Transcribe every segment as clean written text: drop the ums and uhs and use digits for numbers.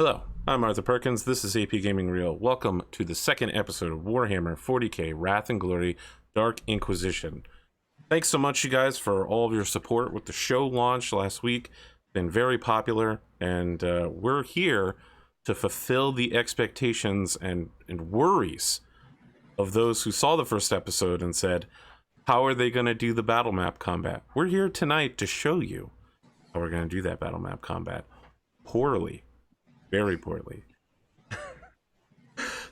Hello, I'm Arthur Perkins. This is APGamingREAL. Welcome to the second episode of Warhammer 40K Wrath&Glory Dark Inquisition. Thanks so much, you guys, for all of your support with the show launch last week. Been very popular, and we're here to fulfill the expectations and worries of those who saw the first episode and said, how are they going to do the battle map combat? We're here tonight to show you how we're going to do that battle map combat. Poorly. Very poorly.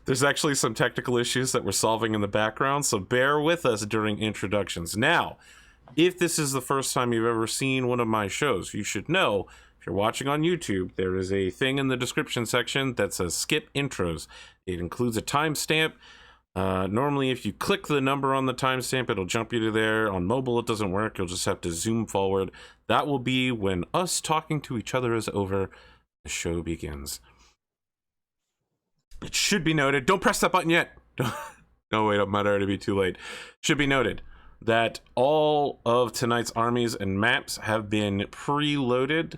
There's actually some technical issues that we're solving in the background, so bear with us during introductions. Now, if this is the first time you've ever seen one of my shows, you should know, if you're watching on YouTube, there is a thing in the description section that says skip intros. It includes a timestamp. Normally, if you click the number on the timestamp, it'll jump you to there. On mobile, it doesn't work. You'll just have to zoom forward. That will be when us talking to each other is over. The show begins. It should be noted, don't press that button yet. No, wait, it might already be too late. Should be noted that all of tonight's armies and maps have been preloaded.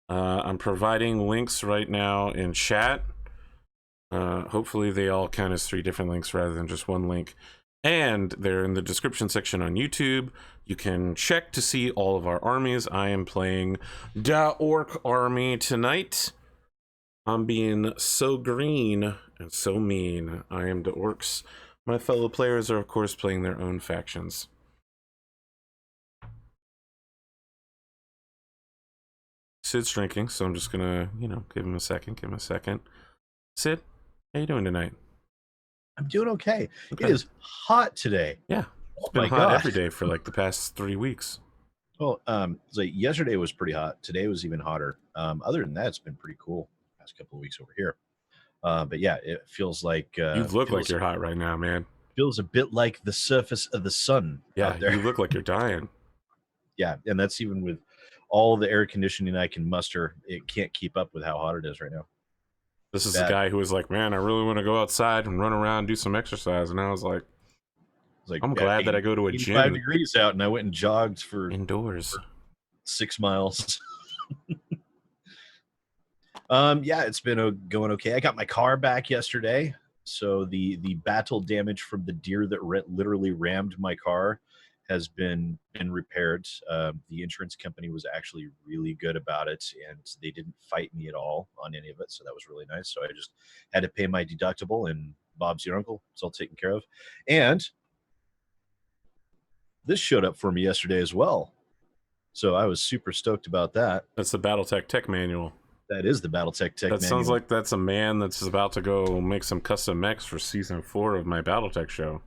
I'm providing links right now in chat. Hopefully they all count as 3 different links rather than just one link. And they're in the description section on YouTube. You can check to see all of our armies. I am playing Da Orc Army tonight. I'm being so green and so mean. I am the Orcs. My fellow players are, of course, playing their own factions. Sid's drinking, so I'm just gonna, give him a second. Sid, how you doing tonight? I'm doing okay. It is hot today. Yeah, it's been hot every day for like the past 3 weeks. Well, so yesterday was pretty hot. Today was even hotter. Other than that, it's been pretty cool the past couple of weeks over here. But yeah, it feels like you look like you're hot right now, man. Feels a bit like the surface of the sun. Yeah, out there. You look like you're dying. Yeah, and that's even with all the air conditioning I can muster. It can't keep up with how hot it is right now. This is a guy who was like, man, I really want to go outside and run around and do some exercise. And I was like, I'm glad that I go to a gym. 5 degrees out, and I went and jogged for indoors for 6 miles. Yeah, it's been going okay. I got my car back yesterday. So the battle damage from the deer that literally rammed my car has been repaired. The insurance company was actually really good about it, and they didn't fight me at all on any of it, so that was really nice. So I just had to pay my deductible, and Bob's your uncle. It's all taken care of. And this showed up for me yesterday as well, so I was super stoked about that. That's the Battletech Tech Manual. That is the Battletech Tech Manual. That sounds like that's a man that's about to go make some custom mechs for season 4 of my Battletech show.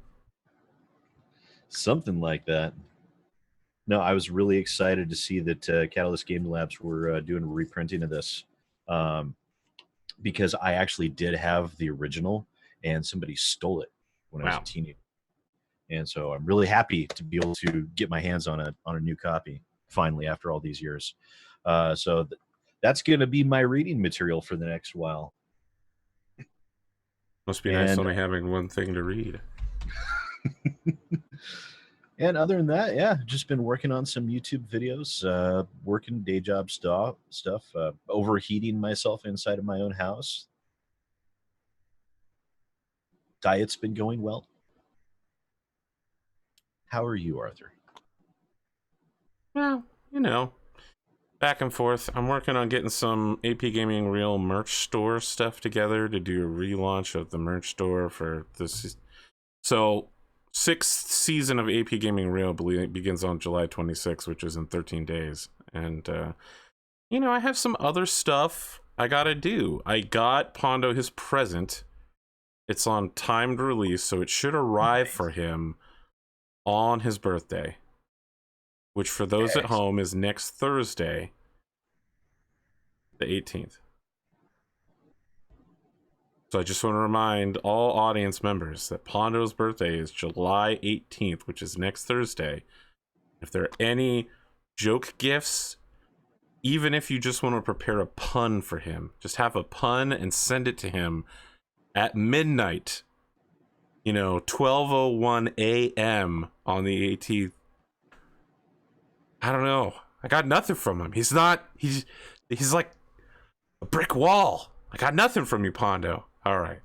Something like that. No, I was really excited to see that Catalyst Game Labs were doing a reprinting of this, because I actually did have the original, and somebody stole it when I was a teenager. And so I'm really happy to be able to get my hands on a new copy finally after all these years. So that's going to be my reading material for the next while. Must be nice only having one thing to read. And other than that, yeah, just been working on some YouTube videos, working day job stuff, overheating myself inside of my own house. Diet's been going well. How are you, Arthur? Well, back and forth. I'm working on getting some APGamingREAL merch store stuff together to do a relaunch of the merch store for this. So 6th season of APGamingREAL begins on July 26th, which is in 13 days. And, I have some other stuff I gotta do. I got Pondo his present. It's on timed release, so it should arrive for him on his birthday, which for those at home is next Thursday, the 18th. So I just want to remind all audience members that Pondo's birthday is July 18th, which is next Thursday. If there are any joke gifts, even if you just want to prepare a pun for him, just have a pun and send it to him at midnight, 12:01 a.m. on the 18th. I don't know. I got nothing from him. He's like a brick wall. I got nothing from you, Pondo. All right.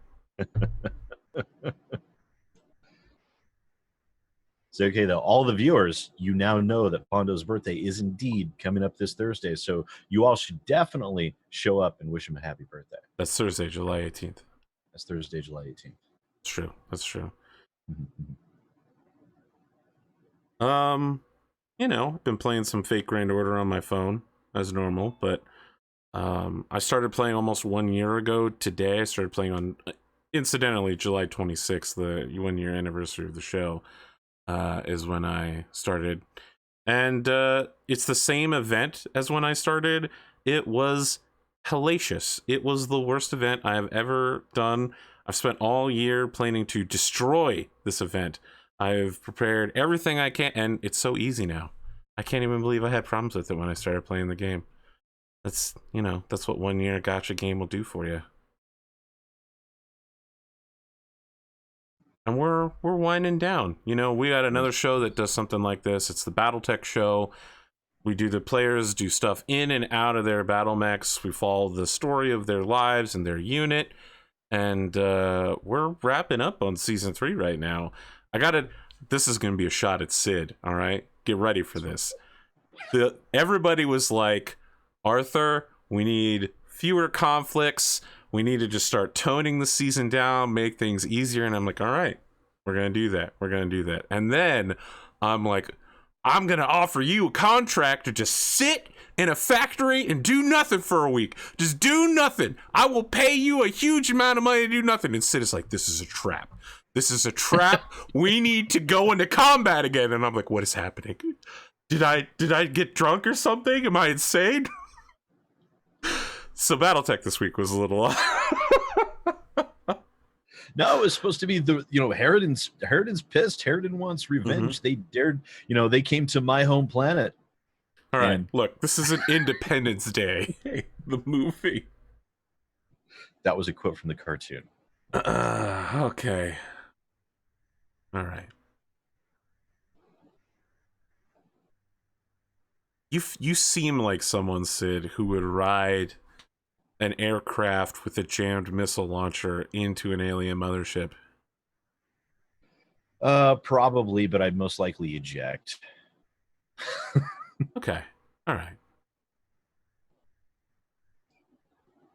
So, okay, though, all the viewers, you now know that Pondo's birthday is indeed coming up this Thursday. So you all should definitely show up and wish him a happy birthday. That's Thursday, July 18th. That's Thursday, July 18th. That's true. That's true. You know, been playing some Fate Grand Order on my phone as normal, but I started playing almost 1 year ago today. I started playing on, incidentally, July 26th, the 1 year anniversary of the show. Is when I started, and it's the same event as when I started. It was hellacious. It was the worst event I have ever done. I've spent all year planning to destroy this event. I've prepared everything I can, and it's so easy now. I can't even believe I had problems with it when I started playing the game. That's, you know, that's what 1 year gacha game will do for you. And we're winding down. You know, we got another show that does something like this. It's the Battletech show. We do the players do stuff in and out of their battle mechs. We follow the story of their lives and their unit. And we're wrapping up on season 3 right now. This is going to be a shot at Sid, all right? Get ready for this. Everybody was like, Arthur, we need fewer conflicts. We need to just start toning the season down, make things easier. And I'm like, all right, we're going to do that. We're going to do that. And then I'm like, I'm going to offer you a contract to just sit in a factory and do nothing for a week. Just do nothing. I will pay you a huge amount of money to do nothing. And Sid is like, this is a trap. This is a trap. We need to go into combat again. And I'm like, what is happening? Did I get drunk or something? Am I insane? So Battletech this week was a little No, it was supposed to be Harridan's pissed. Harridan wants revenge. They dared, they came to my home planet. All right, look, this is an Independence Day, the movie. That was a quote from the cartoon. Okay. All right. You seem like someone, Sid, who would ride an aircraft with a jammed missile launcher into an alien mothership. Probably, but I'd most likely eject. Okay. All right.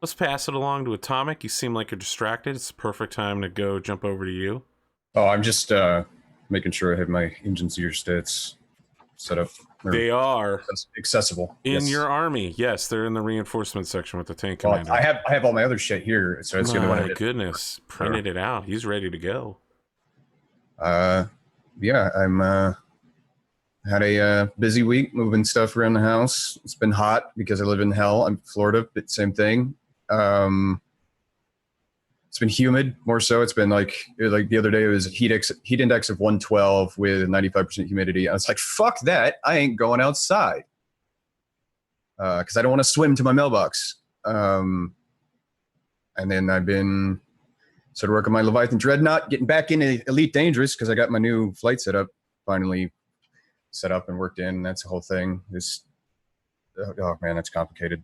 Let's pass it along to Atomic. You seem like you're distracted. It's the perfect time to go jump over to you. Oh, I'm just making sure I have my engine seer stats set up. They are accessible in your army. Yes, they're in the reinforcement section with the tank commander. I have all my other shit here, so it's the only one I did. Goodness, printed it out. He's ready to go. Yeah, I'm had a busy week moving stuff around the house. It's been hot because I live in hell. I'm Florida, but same thing. It's been humid more so. It's been like the other day it was a heat index of 112 with 95% humidity. I was like, fuck that. I ain't going outside. Because I don't want to swim to my mailbox. And then I've been sort of working my Leviathan Dreadnought, getting back into Elite Dangerous because I got my new flight setup finally set up and worked in. That's the whole thing. Oh man, that's complicated.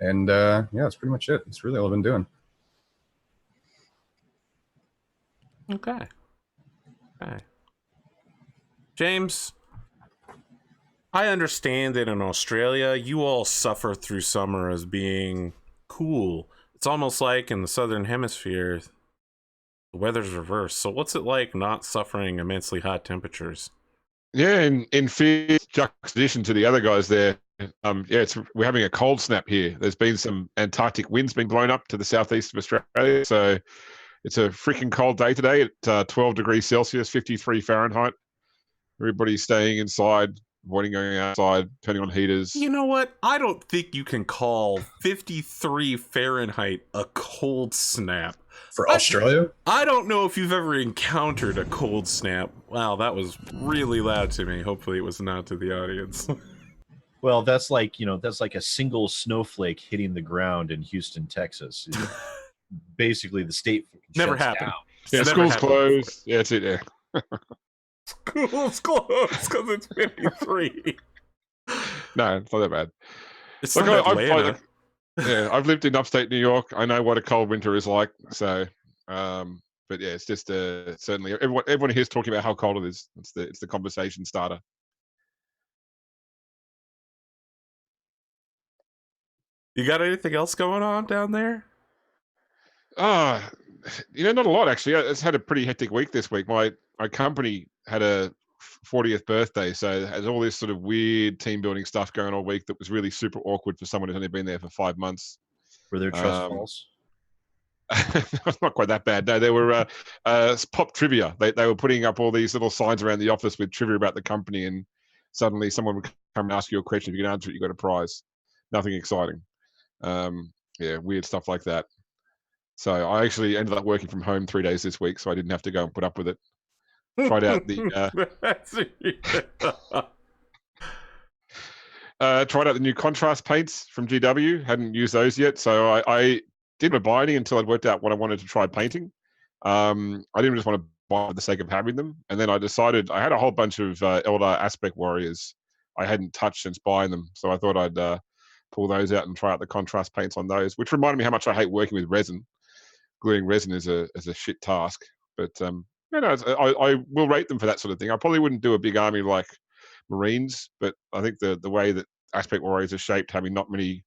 And yeah, that's pretty much it. That's really all I've been doing. Okay. James, I understand that in Australia, you all suffer through summer as being cool. It's almost like in the Southern Hemisphere, the weather's reversed. So what's it like not suffering immensely hot temperatures? Yeah, in fierce juxtaposition to the other guys there, we're having a cold snap here. There's been some Antarctic winds being blown up to the southeast of Australia, so it's a freaking cold day today at 12 degrees Celsius, 53 Fahrenheit. Everybody's staying inside, avoiding going outside, turning on heaters. You know what? I don't think you can call 53 Fahrenheit a cold snap. For Australia? I don't know if you've ever encountered a cold snap. Wow, that was really loud to me. Hopefully it was not to the audience. Well, that's like a single snowflake hitting the ground in Houston, Texas. Basically, the state never shuts happened. down. Yeah, school's closed. Yeah, that's it. Yeah. School's closed because it's 53. No, it's not that bad. It's Look, not I Atlanta. Yeah, I've lived in upstate New York. I know what a cold winter is like. So, but yeah, it's just certainly everyone here is talking about how cold it is. It's the conversation starter. You got anything else going on down there? Ah, not a lot actually. It's had a pretty hectic week this week. My company had a 40th birthday, so there's all this sort of weird team building stuff going all week that was really super awkward for someone who's only been there for 5 months. Were there trust falls? Not quite that bad. No, they were pop trivia. They were putting up all these little signs around the office with trivia about the company, and suddenly someone would come and ask you a question. If you can answer it, you got a prize. Nothing exciting. Yeah, weird stuff like that. So I actually ended up working from home 3 days this week, so I didn't have to go and put up with it. Tried out the tried out the new contrast paints from GW. Hadn't used those yet, so I didn't buy any until I'd worked out what I wanted to try painting. I didn't just want to buy for the sake of having them, and then I decided I had a whole bunch of Eldar Aspect Warriors I hadn't touched since buying them, so I thought I'd pull those out and try out the contrast paints on those, which reminded me how much I hate working with resin. Gluing resin is a shit task, but I will rate them for that sort of thing. I probably wouldn't do a big army like Marines, but I think the way that Aspect Warriors are shaped, having not many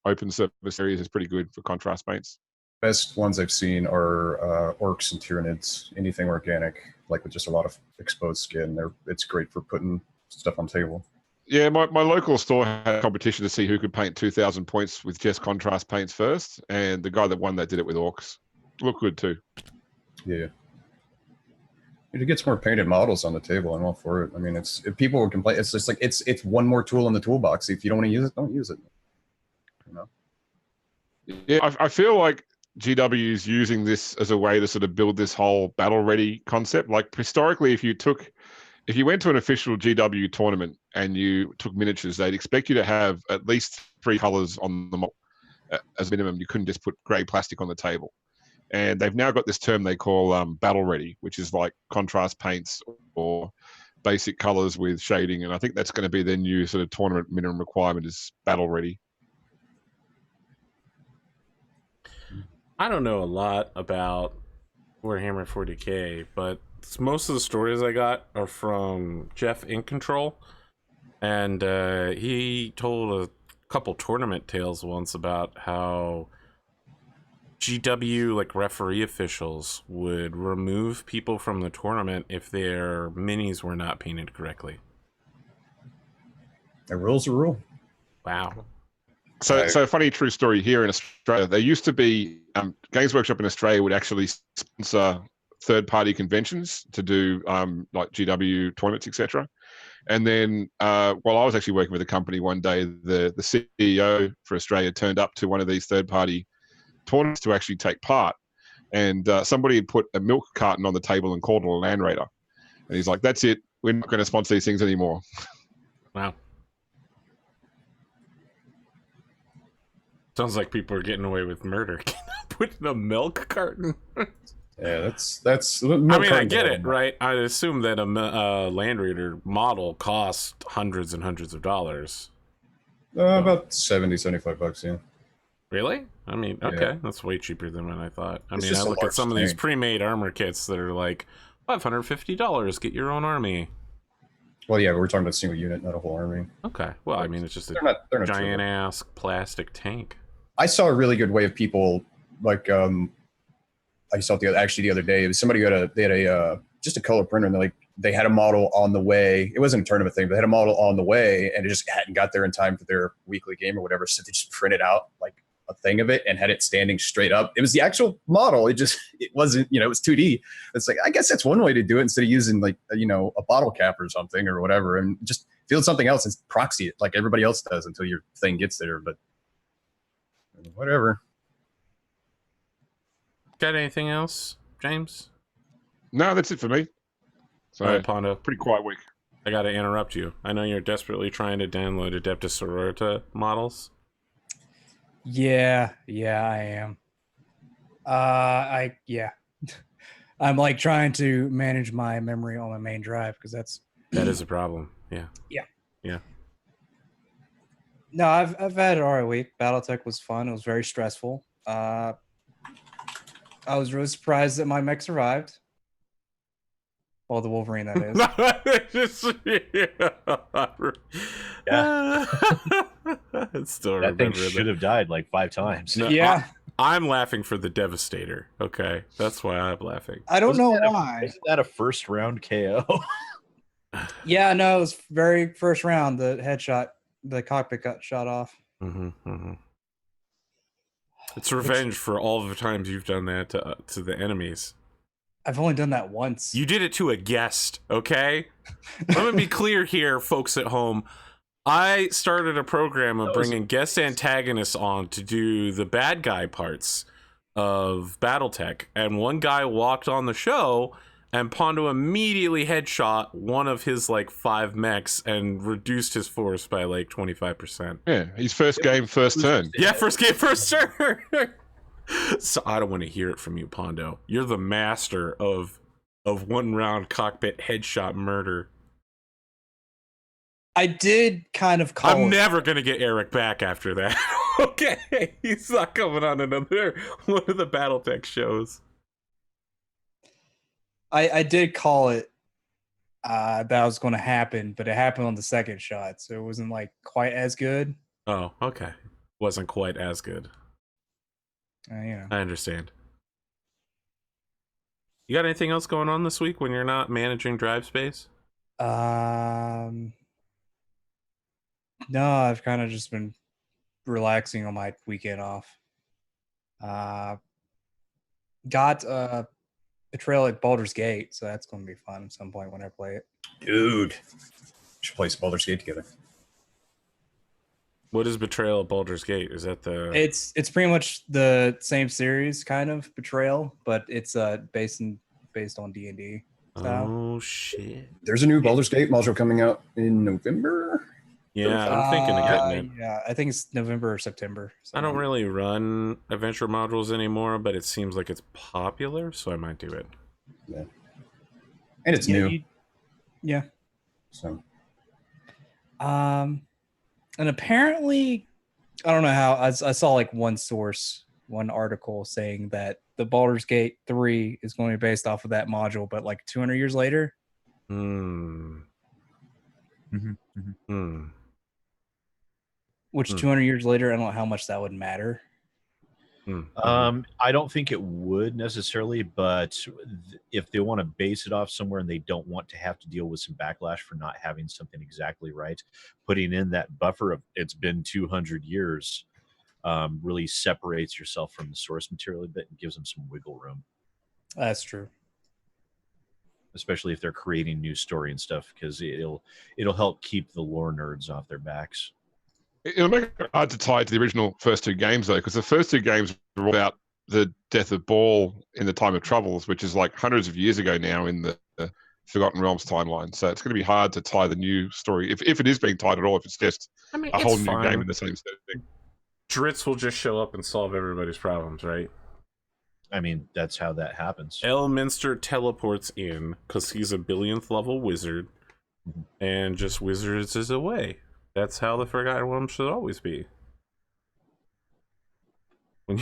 open surface areas, is pretty good for contrast paints. Best ones I've seen are orcs and Tyranids. Anything organic, like with just a lot of exposed skin. It's great for putting stuff on table. Yeah, my local store had a competition to see who could paint 2,000 points with just contrast paints first, and the guy that won that did it with orcs. Looked good too. Yeah. It gets more painted models on the table. I'm all for it. I mean, if people would complain, it's just like it's one more tool in the toolbox. If you don't want to use it, don't use it. Yeah, I feel like GW is using this as a way to sort of build this whole battle ready concept. Like historically, if you went to an official GW tournament and you took miniatures, they'd expect you to have at least 3 colors on the model as minimum. You couldn't just put grey plastic on the table. And they've now got this term they call battle ready, which is like contrast paints or basic colors with shading. And I think that's going to be their new sort of tournament minimum requirement is battle ready. I don't know a lot about Warhammer 40K, but most of the stories I got are from Jeff in Control, and he told a couple tournament tales once about how GW like referee officials would remove people from the tournament if their minis were not painted correctly. A rule's a rule. Wow. So a funny true story here in Australia. There used to be Games Workshop in Australia would actually sponsor third-party conventions to do like GW tournaments, etc. And then while I was actually working with a company one day, the CEO for Australia turned up to one of these third-party tournaments to actually take part, and somebody had put a milk carton on the table and called it a Land Raider, and he's like, "That's it. We're not going to sponsor these things anymore." Wow. Sounds like people are getting away with murder. Putting a milk carton. Yeah, that's. I mean, I get it, right? I assume that a Land Raider model costs hundreds and hundreds of dollars. About $70-$75, yeah. Really? I mean, okay, Yeah. That's way cheaper than what I thought. I It's mean, just I a look at large some of these tank. pre-made armor kits that are like $550. Get your own army. Well, yeah, we're talking about a single unit, not a whole army. Okay. Well, I mean, it's just a They're not giant trivial. ass plastic tank. I saw a really good way of people like I saw it the other day. It was somebody they had a just a color printer, and they had a model on the way. It wasn't a tournament thing, but they had a model on the way, and it just hadn't got there in time for their weekly game or whatever. So they just printed out like a thing of it and had it standing straight up. It was the actual model. It wasn't, it was 2D. It's like, I guess that's one way to do it instead of using like, a bottle cap or something or whatever, and just field something else and proxy it like everybody else does until your thing gets there. But whatever. Got anything else, James? No, that's it for me. So All right, Pondo. pretty quiet week. I got to interrupt you. I know you're desperately trying to download Adeptus Sororita models. Yeah, I am. I'm like trying to manage my memory on my main drive because that is a problem. Yeah. Yeah. No, I've had an alright week. BattleTech was fun. It was very stressful. I was really surprised that my mech survived. Well, the Wolverine, that is. I still That thing remember should have died like 5 times. No, Yeah. I'm laughing for the Devastator. Okay, that's why I'm laughing. I don't know Wasn't why. Isn't that a first round KO? Yeah, no, it was very first round. The headshot, the cockpit got shot off. It's revenge for all the times you've done that to the enemies. I've only done that once. You did it to a guest, okay? I'm gonna be clear here, folks at home. I started a program of bringing guest antagonists on to do the bad guy parts of BattleTech, and one guy walked on the show, and Pondo immediately headshot one of his like 5 mechs and reduced his force by like 25%. Yeah, his first game, first turn. Yeah, first game, first turn. So I don't want to hear it from you, Pondo. You're the master of 1 round cockpit headshot murder. I did kind of call I'm it. never gonna get Eric back after that. Okay, he's not coming on another one of the BattleTech shows. I did call it that was going to happen, but it happened on the second shot, so it wasn't like quite as good. Oh, okay. Wasn't quite as good. Yeah. I understand. You got anything else going on this week when you're not managing drive space? No, I've kind of just been relaxing on my weekend off. Got Betrayal at Baldur's Gate, so that's going to be fun at some point when I play it. Dude, we should play some Baldur's Gate together. What is Betrayal at Baldur's Gate? Is that the... It's pretty much the same series, kind of Betrayal, but it's based on D&D style. Oh shit! There's a new Baldur's Gate module coming out in November. Yeah, I'm thinking of getting it. Yeah, I think it's November or September. I don't really run adventure modules anymore, but it seems like it's popular, so I might do it. Yeah, and it's new. Yeah. So, and apparently, I don't know how. I saw like one article saying that the Baldur's Gate 3 is going to be based off of that module, but like 200 years later. Which 200 years later, I don't know how much that would matter. I don't think it would necessarily, but if they want to base it off somewhere and they don't want to have to deal with some backlash for not having something exactly right, putting in that buffer of it's been 200 years really separates yourself from the source material a bit and gives them some wiggle room. That's true. Especially if they're creating new story and stuff, because it'll help keep the lore nerds off their backs. It'll make it hard to tie it to the original first 2 games, though, because the first 2 games were all about the death of Baal in the Time of Troubles, which is like hundreds of years ago now in the Forgotten Realms timeline. So it's going to be hard to tie the new story, if it is being tied at all, if it's just a whole new game in the same setting. Dritz will just show up and solve everybody's problems, right? I mean, that's how that happens. Elminster teleports in because he's a billionth level wizard and just wizards his away. That's how the Forgotten Realms should always be. When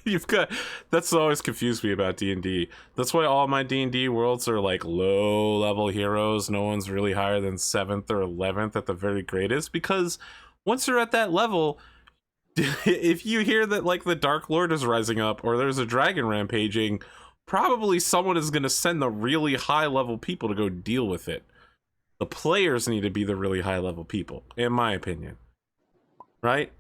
you've got, that's always confused me about D&D. That's why all my D&D worlds are like low level heroes. No one's really higher than 7th or 11th at the very greatest, because once you're at that level, if you hear that like the Dark Lord is rising up or there's a dragon rampaging, probably someone is going to send the really high level people to go deal with it. The players need to be the really high level people, in my opinion. Right?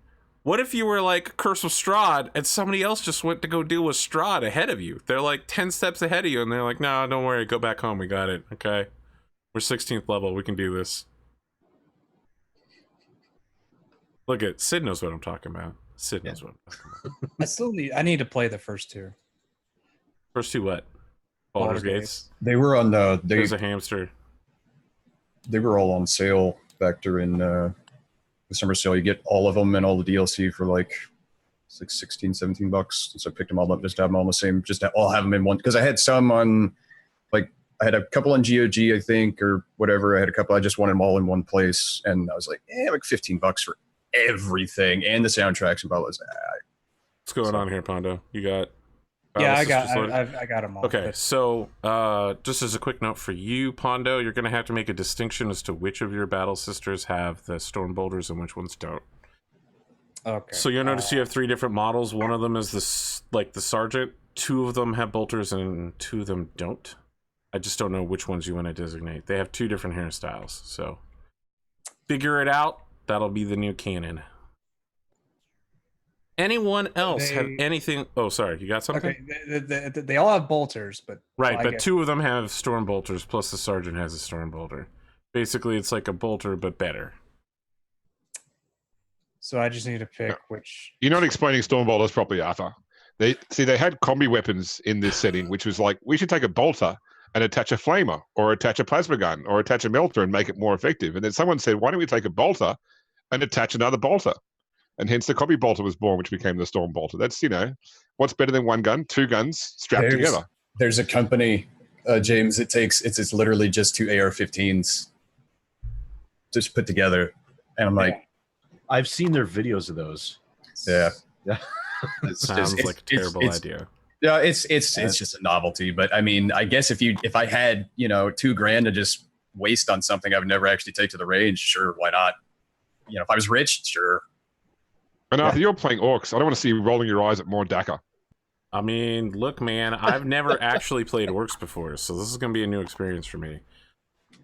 What if you were like Curse of Strahd and somebody else just went to go deal with Strahd ahead of you? They're like 10 steps ahead of you and they're like, no, don't worry, go back home, we got it. Okay, we're 16th level, we can do this. Look at Sid knows what I'm talking about. Sid knows what I'm talking about. I need to play the first 2. First 2 what? Baldur's Gates? they were on There's a hamster. They were all on sale back during the summer sale. You get all of them and all the DLC for like $16-17. So I picked them all up just to have them all in the same, just to all have them in one. Because I had some on, like, I had a couple on GOG, I think, or whatever. I had a couple, I just wanted them all in one place. And I was like, like $15 for everything and the soundtracks and blah blah. What's going on here, Pondo? You got? Yeah, Battle I got Sisters loaded? I got them all. Okay, but- so just as a quick note for you, Pondo, you're going to have to make a distinction as to which of your battle sisters have the storm bolters and which ones don't. Okay. So you'll notice you have 3 different models. One of them is the sergeant. 2 of them have bolters and 2 of them don't. I just don't know which ones you want to designate. They have 2 different hairstyles, so figure it out. That'll be the new canon. Anyone else have anything? Oh, sorry, you got something? Okay, they all have bolters, but Right, I but guess- 2 of them have storm bolters, plus the sergeant has a storm bolter. Basically, it's like a bolter, but better. So I just need to pick which. You're not explaining storm bolters properly, Arthur. They had combi weapons in this setting, which was like, we should take a bolter and attach a flamer or attach a plasma gun or attach a melter and make it more effective. And then someone said, why don't we take a bolter and attach another bolter? And hence the combi bolter was born, which became the storm bolter. That's, what's better than 1 gun? 2 guns strapped together. There's a company, James. It's literally just 2 AR-15s just put together, and I'm like, I've seen their videos of those. yeah. Sounds like a terrible idea. Yeah, it's just a novelty. But I mean, I guess if I had $2,000 to just waste on something I would never actually take to the range, sure, why not? If I was rich, sure. And Arthur, you're playing orcs. I don't want to see you rolling your eyes at more Daka. I mean, look, man, I've never actually played orcs before, so this is going to be a new experience for me.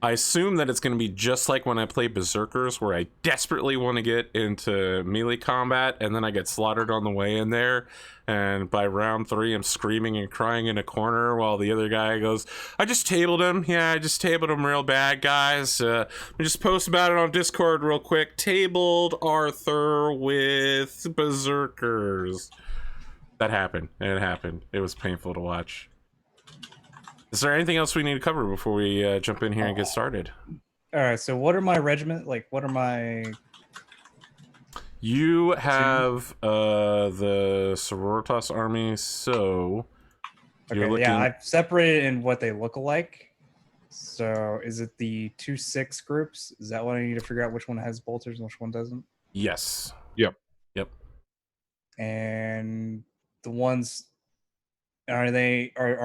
I assume that it's going to be just like when I play Berserkers, where I desperately want to get into melee combat, and then I get slaughtered on the way in there, and by round 3, I'm screaming and crying in a corner while the other guy goes, I just tabled him. Yeah, I just tabled him real bad, guys. Let me just post about it on Discord real quick. Tabled Arthur with Berserkers. That happened. It happened. It was painful to watch. Is there anything else we need to cover before we jump in here and get started? All right. So what are my regiment? Like, what are my? You have the Sororitas army, so you're Okay, looking. yeah, I've separated in what they look like. So is it the 2-6 groups? Is that what I need to figure out which one has bolters and which one doesn't? Yes. Yep. And the ones are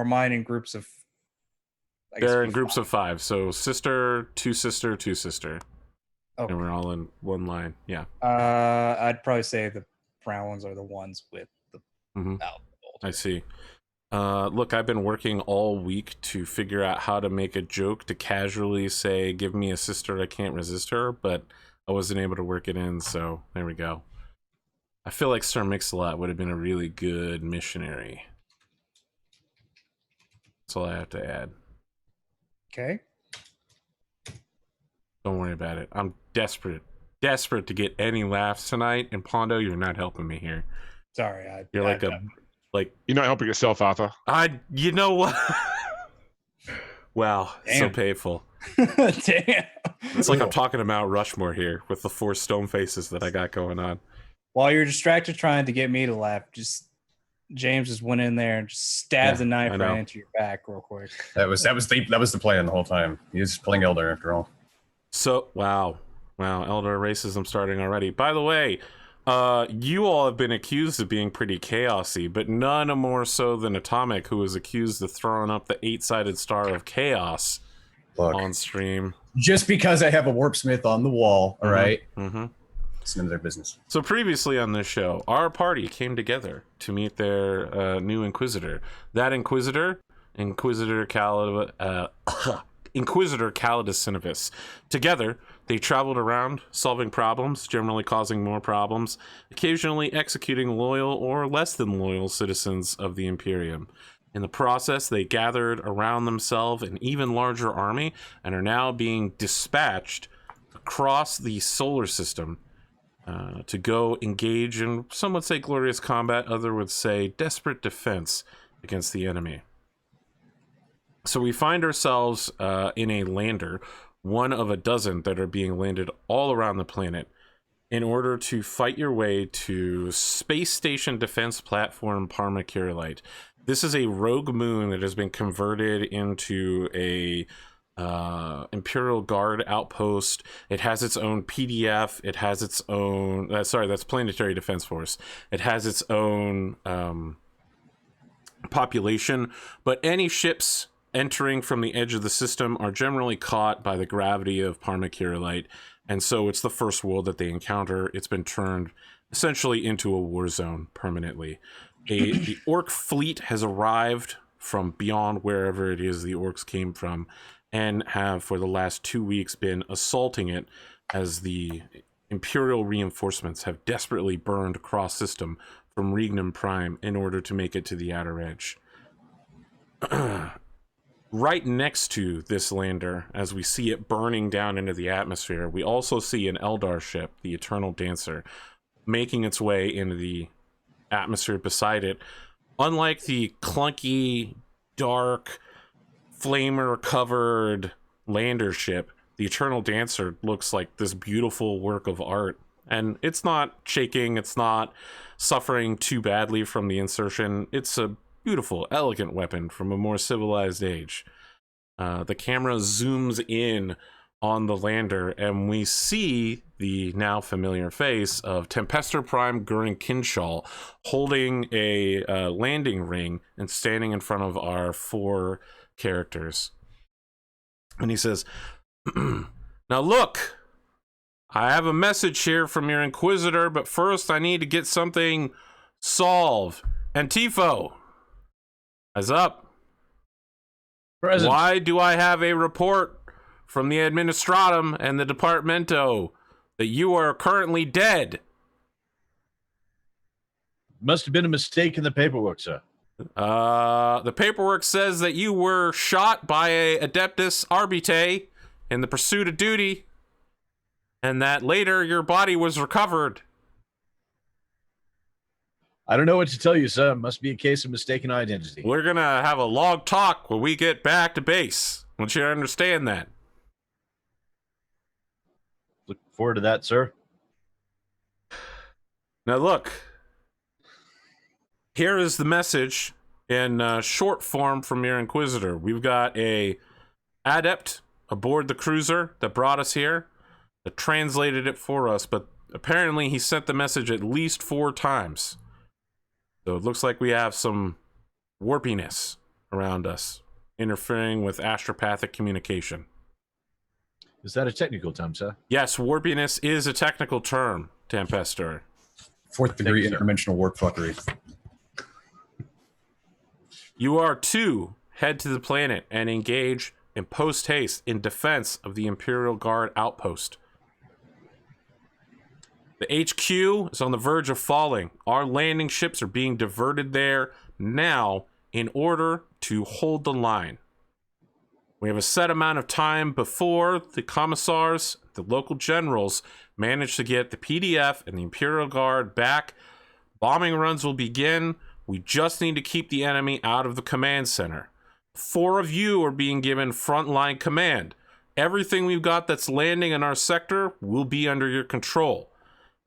mine in groups of? I guess They're it'd in be groups 5. of 5. So sister, 2 sister, 2 sister. Okay. And we're all in one line. Yeah. I'd probably say the brown ones are the ones with the Mhm. out I see. Look, I've been working all week to figure out how to make a joke to casually say, give me a sister, I can't resist her, but I wasn't able to work it in, so there we go. I feel like Sir Mix-a-Lot would have been a really good missionary. That's all I have to add. Okay. Don't worry about it. I'm desperate to get any laughs tonight, and Pondo, you're not helping me here. Sorry, You're You're not helping yourself, Arthur. you know what? Wow, so Damn. painful. Damn. It's like I'm talking about Rushmore here with the 4 stone faces that I got going on. While you're distracted trying to get me to laugh, James just went in there and just stabbed the I knife know. right into your back real quick. That was the plan the whole time. He was playing Eldar after all. So, wow, Eldar racism starting already. By the way, you all have been accused of being pretty chaosy, but none more so than Atomic, who was accused of throwing up the 8-sided star of chaos Look, on stream. just because I have a warpsmith on the wall, all right, Mm-hmm. it's none of their business. So previously on this show, our party came together to meet their new Inquisitor. That Inquisitor Calidus Cinevis. Together, they traveled around, solving problems, generally causing more problems, occasionally executing loyal or less than loyal citizens of the Imperium. In the process, they gathered around themselves an even larger army and are now being dispatched across the solar system to go engage in, some would say glorious combat, others would say desperate defense against the enemy. So we find ourselves in a lander, one of a dozen that are being landed all around the planet, in order to fight your way to Space Station Defense Platform Parma Curulite. This is a rogue moon that has been converted into a Imperial Guard outpost. It has its own PDF. It has its own. Sorry, that's Planetary Defense Force. It has its own population, but any ships entering from the edge of the system are generally caught by the gravity of Parmakirolite, and so it's the first world that they encounter. It's been turned essentially into a war zone permanently. The orc fleet has arrived from beyond wherever it is the orcs came from, and have for the last 2 weeks been assaulting it as the Imperial reinforcements have desperately burned across system from Regnum Prime in order to make it to the outer edge. Right next to this lander, as we see it burning down into the atmosphere, we also see an Eldar ship, the Eternal Dancer, making its way into the atmosphere beside it. Unlike the clunky, dark, flamer-covered lander ship, the Eternal Dancer looks like this beautiful work of art. And it's not shaking, it's not suffering too badly from the insertion. It's a beautiful, elegant weapon from a more civilized age. The camera zooms in on the lander, and we see the now familiar face of Tempestus Prime Gurren Kinshall holding a landing ring and standing in front of our 4 characters. And he says, "Now look, I have a message here from your Inquisitor, but first I need to get something solved. Antipho, eyes up. Present. Why do I have a report from the Administratum and the Departamento that you are currently dead?" Must have been a mistake in the paperwork, sir. The paperwork says that you were shot by a Adeptus Arbite in the pursuit of duty, and that later your body was recovered. I don't know what to tell you, sir. Must be a case of mistaken identity. We're gonna have a long talk when we get back to base. I want you to understand that. Look forward to that, sir. Now look, here is the message in short form from your Inquisitor. We've got a adept aboard the cruiser that brought us here, that translated it for us, but apparently he sent the message at least 4 times. So it looks like we have some warpiness around us, interfering with astropathic communication. Is that a technical term, sir? Yes, warpiness is a technical term, Tempestus. 4th degree Thank you, sir. interdimensional warp fuckery. You are to head to the planet and engage in post-haste in defense of the Imperial Guard outpost. The HQ is on the verge of falling. Our landing ships are being diverted there now in order to hold the line. We have a set amount of time before the commissars, the local generals, manage to get the PDF and the Imperial Guard back. Bombing runs will begin. We just need to keep the enemy out of the command center. 4 of you are being given frontline command. Everything we've got that's landing in our sector will be under your control.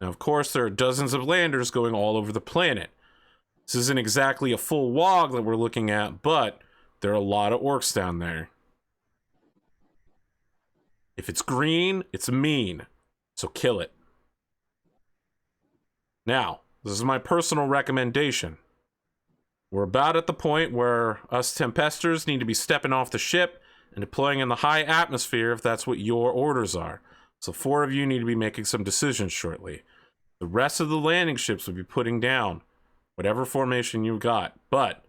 Now, of course, there are dozens of landers going all over the planet. This isn't exactly a full WOG that we're looking at, but there are a lot of orcs down there. If it's green, it's mean, so kill it. Now, this is my personal recommendation. We're about at the point where us Tempesters need to be stepping off the ship and deploying in the high atmosphere if that's what your orders are. So 4 of you need to be making some decisions shortly. The rest of the landing ships will be putting down whatever formation you've got. But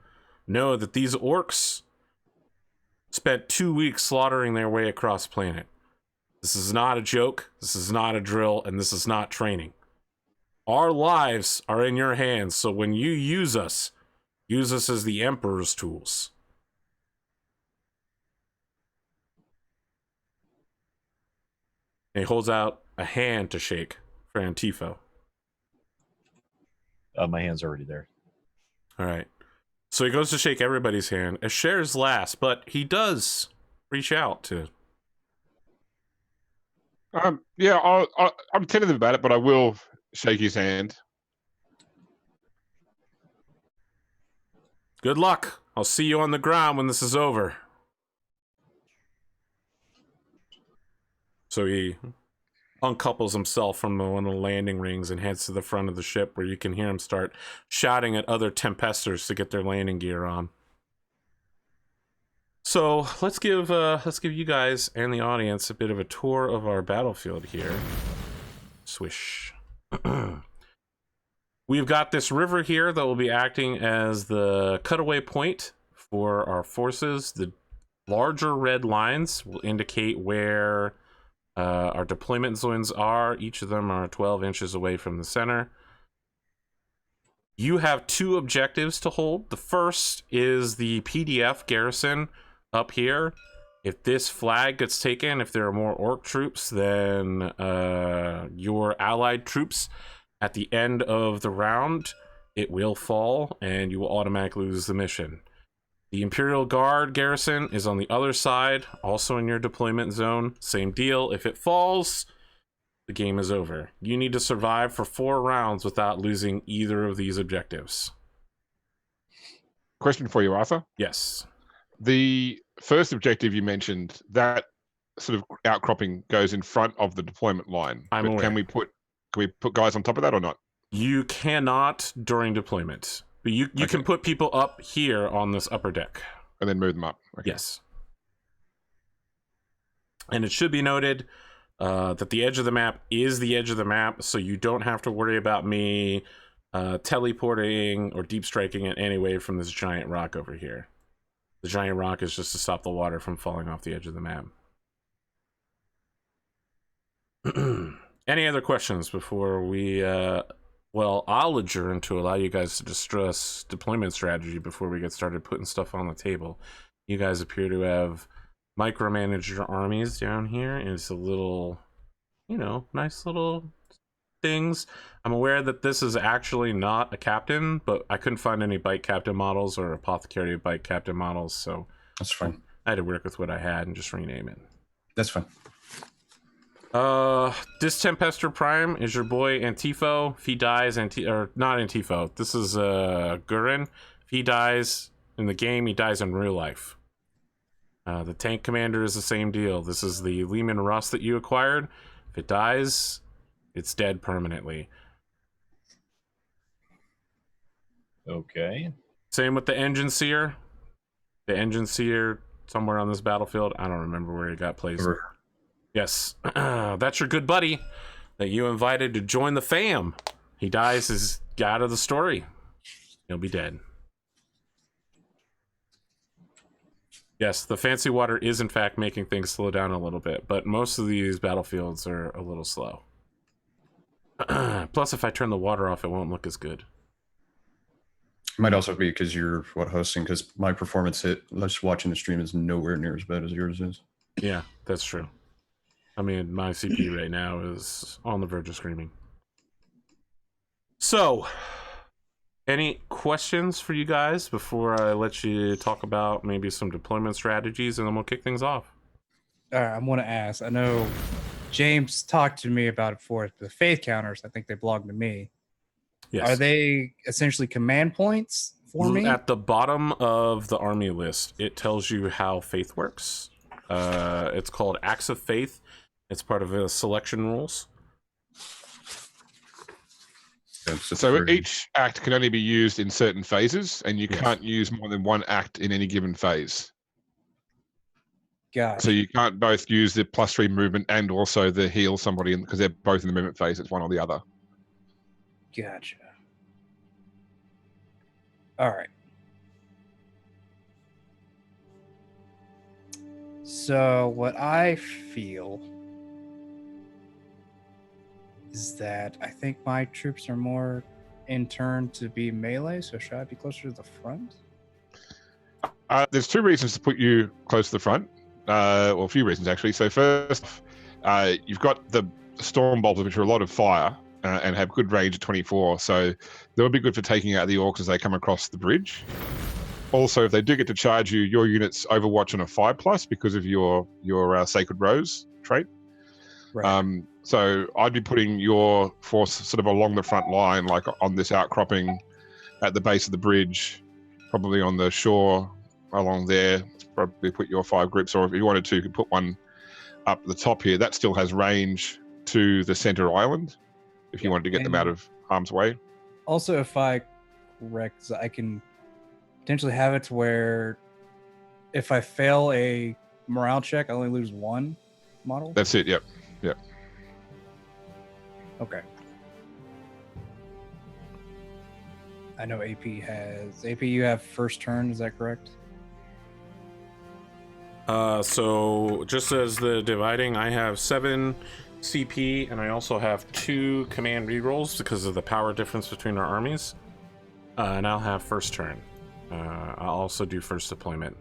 know that these orcs spent 2 weeks slaughtering their way across planet. This is not a joke, this is not a drill, and this is not training. Our lives are in your hands, so when you use us as the Emperor's tools. And he holds out a hand to shake for Antipho. My hand's already there. All right. So he goes to shake everybody's hand. Eshairr's last, but he does reach out to... Yeah, I'm tentative about it, but I will shake his hand. Good luck. I'll see you on the ground when this is over. So he uncouples himself from one of the landing rings and heads to the front of the ship, where you can hear him start shouting at other Tempesters to get their landing gear on. So let's give you guys and the audience a bit of a tour of our battlefield here. Swish. We've got this river here that will be acting as the cutaway point for our forces. The larger red lines will indicate where our deployment zones are. Each of them are 12 inches away from the center. You have 2 objectives to hold. The first is the PDF garrison up here. If this flag gets taken, if there are more orc troops than your allied troops, at the end of the round, it will fall and you will automatically lose the mission. The Imperial Guard garrison is on the other side, also in your deployment zone. Same deal. If it falls, the game is over. You need to survive for 4 rounds without losing either of these objectives. Question for you, Arthur. Yes. The first objective you mentioned, that sort of outcropping goes in front of the deployment line. I'm aware. Can we put guys on top of that or not? You cannot during deployment. But you can put people up here on this upper deck. And then move them up. Okay. Yes. And it should be noted that the edge of the map is the edge of the map, so you don't have to worry about me teleporting or deep striking it anyway from this giant rock over here. The giant rock is just to stop the water from falling off the edge of the map. Any other questions before we... Well, I'll adjourn to allow you guys to discuss deployment strategy before we get started putting stuff on the table. You guys appear to have micromanaged your armies down here, and it's a little, nice little things. I'm aware that this is actually not a captain, but I couldn't find any bike captain models or apothecary bike captain models, so That's fine. I had to work with what I had and just rename it. That's fine. This Tempester Prime is your boy Antipho. If he dies, or not Antipho, this is Gurin. If he dies in the game, he dies in real life. The tank commander is the same deal. This is the Lehman Russ that you acquired. If it dies, it's dead permanently. Okay. Same with the Engine Seer. The Engine Seer, somewhere on this battlefield. I don't remember where he got placed. Yes, that's your good buddy that you invited to join the fam. He dies, is out of the story. He'll be dead. Yes, the fancy water is in fact making things slow down a little bit, but most of these battlefields are a little slow. Plus, if I turn the water off, it won't look as good. It might also be because you're hosting, because my performance just watching the stream is nowhere near as bad as yours is. Yeah, that's true. I mean, my CPU right now is on the verge of screaming. So, any questions for you guys before I let you talk about maybe some deployment strategies, and then we'll kick things off? All right, I want to ask. I know James talked to me about it before. The faith counters, I think they belong to me. Yes. Are they essentially command points for me? At the bottom of the army list, it tells you how faith works. It's called Acts of Faith. It's part of the selection rules. So each act can only be used in certain phases, and you can't use more than one act in any given phase. Gotcha. So you can't both use the +3 movement and also the heal somebody, because they're both in the movement phase. It's one or the other. Gotcha. All right. So what I feel is that I think my troops are more in turn to be melee, so should I be closer to the front? There's 2 reasons to put you close to the front. Well, a few reasons actually. So first, you've got the storm bolters, which are a lot of fire and have good range at 24. So they'll be good for taking out the orcs as they come across the bridge. Also, if they do get to charge you, your units overwatch on a 5+ because of your Sacred Rose trait. Right. So I'd be putting your force sort of along the front line, like on this outcropping at the base of the bridge, probably on the shore along there. Probably put your 5 groups, or if you wanted to, you could put one up the top here, that still has range to the center island if you wanted to get them out of harm's way. Also, if I correct, I can potentially have it to where if I fail a morale check, I only lose 1 model. That's it. Yep. Okay. I know AP has... AP, you have first turn, is that correct? So just as the dividing, I have 7 CP, and I also have 2 command rerolls because of the power difference between our armies. And I'll have first turn. I'll also do first deployment.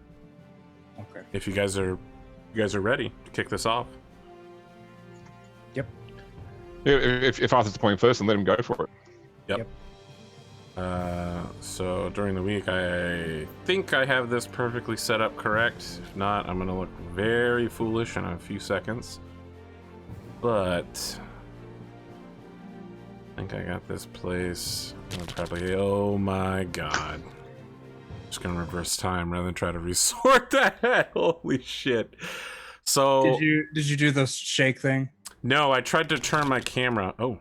Okay. If you guys are ready to kick this off. Yep. If Arthur's deploying first, then let him go for it. Yep. So during the week, I think I have this perfectly set up correct. If not, I'm gonna look very foolish in a few seconds. But I think I got this place. I'm probably, oh my god. Just gonna reverse time rather than try to resort that. Holy shit. So Did you do the shake thing? no, I tried to turn my camera. Oh.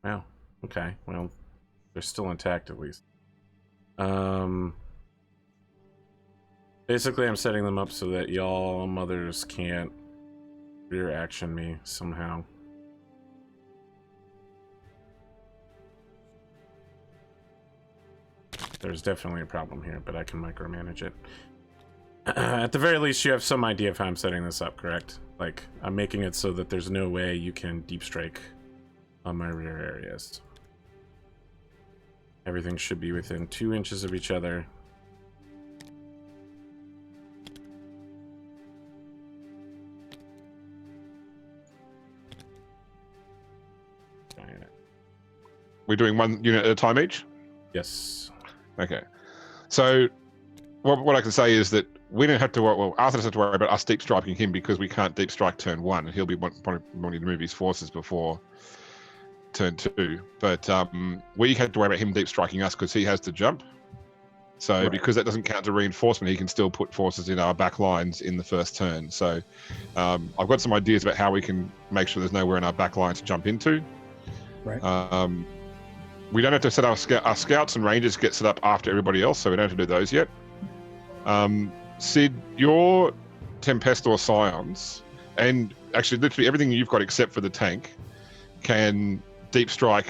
Wow. Okay. Well, they're still intact at least. Basically I'm setting them up so that y'all mothers can't rear action me somehow. There's definitely a problem here, but I can micromanage it. At the very least, you have some idea of how I'm setting this up, correct? Like, I'm making it so that there's no way you can deep strike on my rear areas. Everything should be within 2 inches of each other. We're doing 1 unit at a time each? Yes. Okay. So what I can say is that we don't have to worry, well, Arthur doesn't have to worry about us deep striking him because we can't deep strike turn 1, and he'll be wanting to move his forces before turn 2. But we had to worry about him deep striking us because he has to jump. So Right. because that doesn't count as reinforcement, he can still put forces in our back lines in the first turn. So I've got some ideas about how we can make sure there's nowhere in our back line to jump into. Right. We don't have to set our scouts and rangers get set up after everybody else, so we don't have to do those yet. Sid, your Tempestus Scions, and actually literally everything you've got except for the tank, can deep strike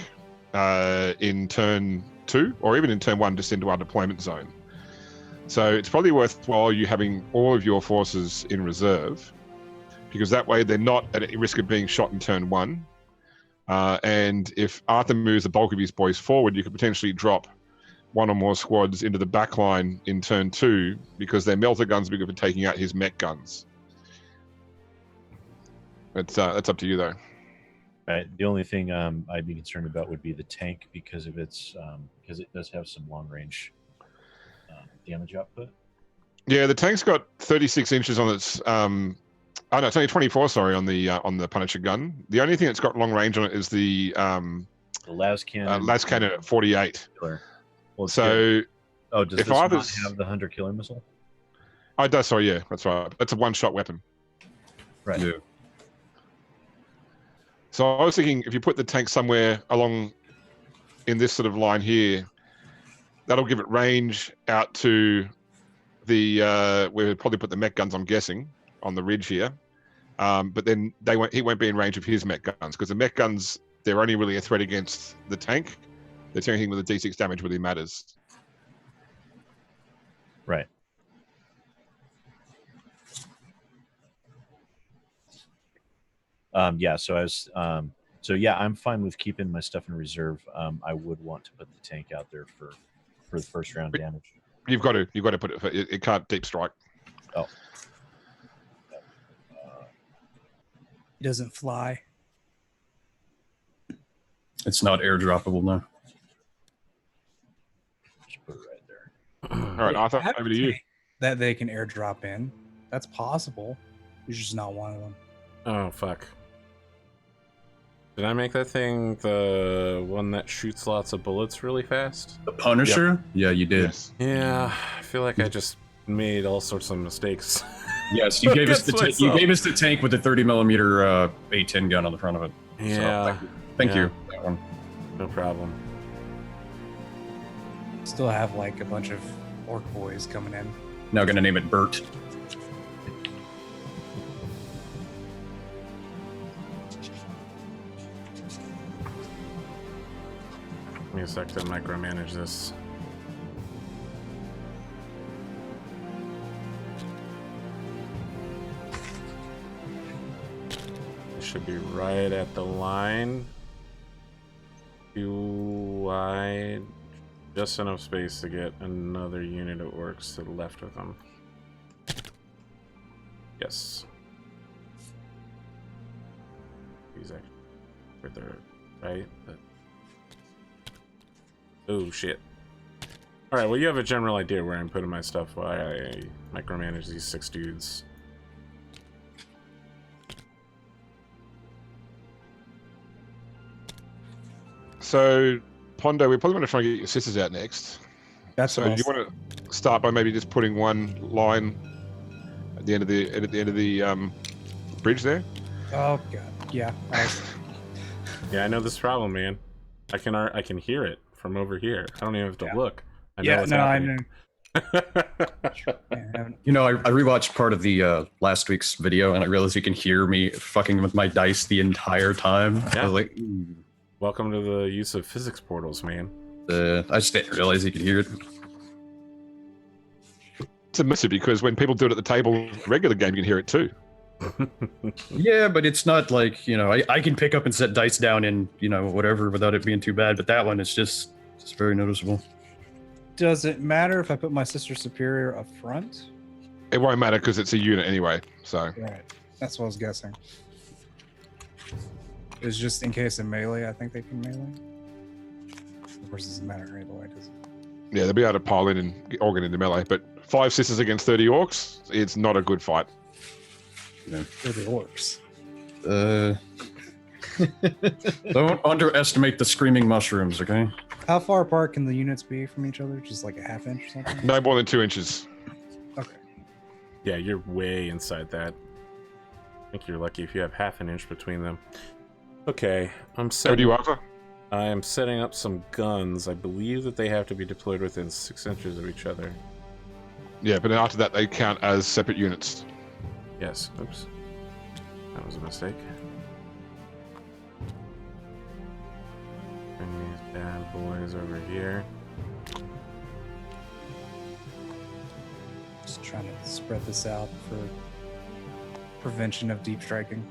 in turn 2 or even in turn 1 just into our deployment zone. So it's probably worthwhile you having all of your forces in reserve, because that way they're not at risk of being shot in turn 1. And if Arthur moves the bulk of his boys forward, you could potentially drop 1 or more squads into the back line in turn 2 because their melter guns will be good for taking out his mech guns. That's up to you though. Right. The only thing I'd be concerned about would be the tank because of its because it does have some long range damage output. Yeah, the tank's got 36 inches on its. Oh no, it's only 24. Sorry, on the Punisher gun. The only thing that's got long range on it is the las cannon. las cannon at 48. Killer. Well, So does if this not Arthur's- have the hunter killer missile? Oh, it does. Sorry, yeah, that's right. That's a one-shot weapon. Right. Yeah. So I was thinking if you put the tank somewhere along in this sort of line here, that'll give it range out to the we'll probably put the mech guns, I'm guessing, on the ridge here. But then he won't be in range of his mech guns because the mech guns, they're only really a threat against the tank. That's anything with a D6 damage really matters. Right. Yeah. So I was. So yeah, I'm fine with keeping my stuff in reserve. I would want to put the tank out there for the first round damage. You've got to put it. It can't deep strike. Oh. It doesn't fly. It's not airdroppable now. Just put it right there. All right, They Arthur, have over to you. tank that they can airdrop in. That's possible. It's just not one of them. Oh, fuck. Did I make that thing the one that shoots lots of bullets really fast? The Punisher? Yeah, you did. Yes. Yeah, I feel like I just made all sorts of mistakes. Yes, you gave us the Against you myself. gave us the tank with the 30 millimeter A10 gun on the front of it. Yeah. So, thank Yeah. you. That one. No problem. Still have like a bunch of orc boys coming in. Now gonna name it Bert. Give me a sec to micromanage this. It should be right at the line. Too wide. Just enough space to get another unit of orcs to the left of them. Yes. He's actually further right, but... Oh, shit. Alright, well, you have a general idea where I'm putting my stuff while I micromanage these 6 dudes. So, Pondo, we probably want to try and get your sisters out next. That's So, what do you want to start by maybe just putting one line at the end of the bridge there? Oh god, yeah. Yeah, I know this problem, man. I can hear it from over here. I don't even have to Yeah. look. I know Yeah, what's no, I happening. knew. Yeah, I haven't- You know, I rewatched part of the last week's video, and I realized you can hear me fucking with my dice the entire time. I Yeah. was like, "Ooh." Welcome to the use of physics portals, man. I just didn't realize you could hear it. It's a message because when people do it at the table, regular game, you can hear it too. Yeah, but it's not like, you know, I can pick up and set dice down in, you know, whatever without it being too bad, but that one is just very noticeable. Does it matter if I put my sister superior up front? It won't matter because it's a unit anyway. So, Right. That's what I was guessing. It's just in case of melee, I think they can melee. Of course, it doesn't matter either way, does it? yeah, they'll be able to pile in and all get into melee. But 5 sisters against 30 orcs, it's not a good fight. They're the orcs. Don't underestimate the screaming mushrooms, okay? How far apart can the units be from each other? Just like a half inch or something? No more than 2 inches. Okay. Yeah, you're way inside that. I think you're lucky if you have half an inch between them. Okay, So do you, Arthur? I am setting up some guns. I believe that they have to be deployed within 6 inches of each other. Yeah, but then after that, they count as separate units. Yes. Oops. That was a mistake. Bring these bad boys over here. Just trying to spread this out for prevention of deep striking.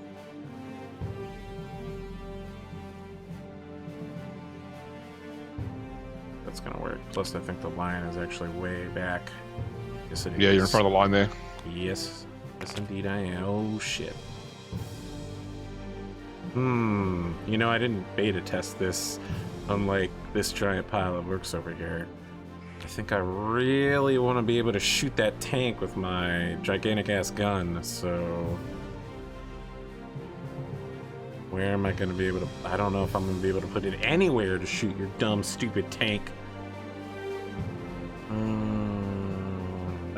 That's gonna work. Plus, I think the line is actually way back. Yes, it is. Yeah, you're in front of the line there. Yes. Yes, indeed I am. Oh, shit. You know, I didn't beta test this, unlike this giant pile of orcs over here. I think I really want to be able to shoot that tank with my gigantic-ass gun, so... Where am I going to be able to... I don't know if I'm going to be able to put it anywhere to shoot your dumb, stupid tank.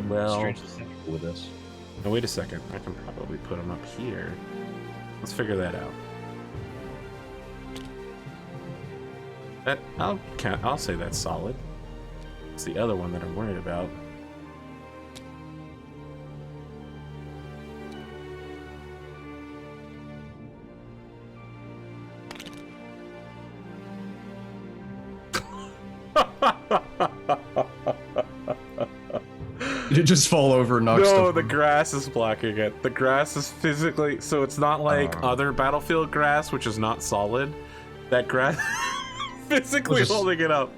Well... Strangely cynical with this. Now, wait a second. I can probably put them up here. Let's figure that out. That I'll say that's solid. It's the other one that I'm worried about. Did it just fall over and knock No, stuff the over? grass is blocking it. The grass is physically... So it's not like other Battlefield grass, which is not solid. That grass... physically Just- holding it up.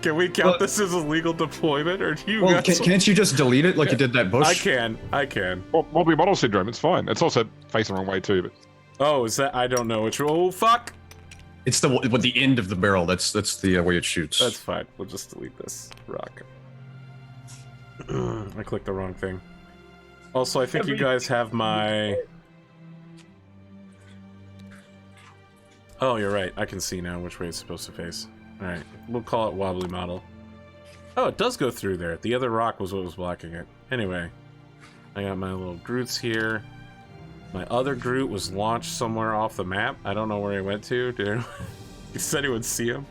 Can we count this as a legal deployment, or do you Well, guys... can't you just delete it like you did that bush? I can. Well, multi-model syndrome, it's fine. It's also facing the wrong way too, but Oh, is that... I don't know which... Oh, fuck! It's the with the end of the barrel. That's the way it shoots. That's fine. We'll just delete this rock. I clicked the wrong thing. Also, I think you guys have my... Oh, you're right. I can see now which way it's supposed to face. Alright, we'll call it wobbly model. Oh, it does go through there. The other rock was what was blocking it. Anyway, I got my little Groots here. My other Groot was launched somewhere off the map. I don't know where he went to, dude. He said he would see him.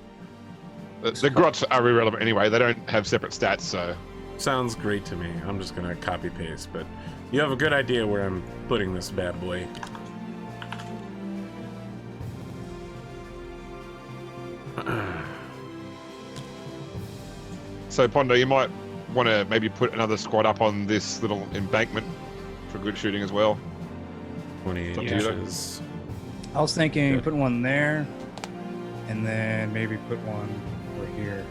The Grots are irrelevant anyway. They don't have separate stats, so... Sounds great to me. I'm just gonna copy paste, but you have a good idea where I'm putting this bad boy. So, Pondo, you might want to maybe put another squad up on this little embankment for good shooting as well. 28 It's up to you, though. inches. I was thinking Good. put one there, and then maybe put one over here.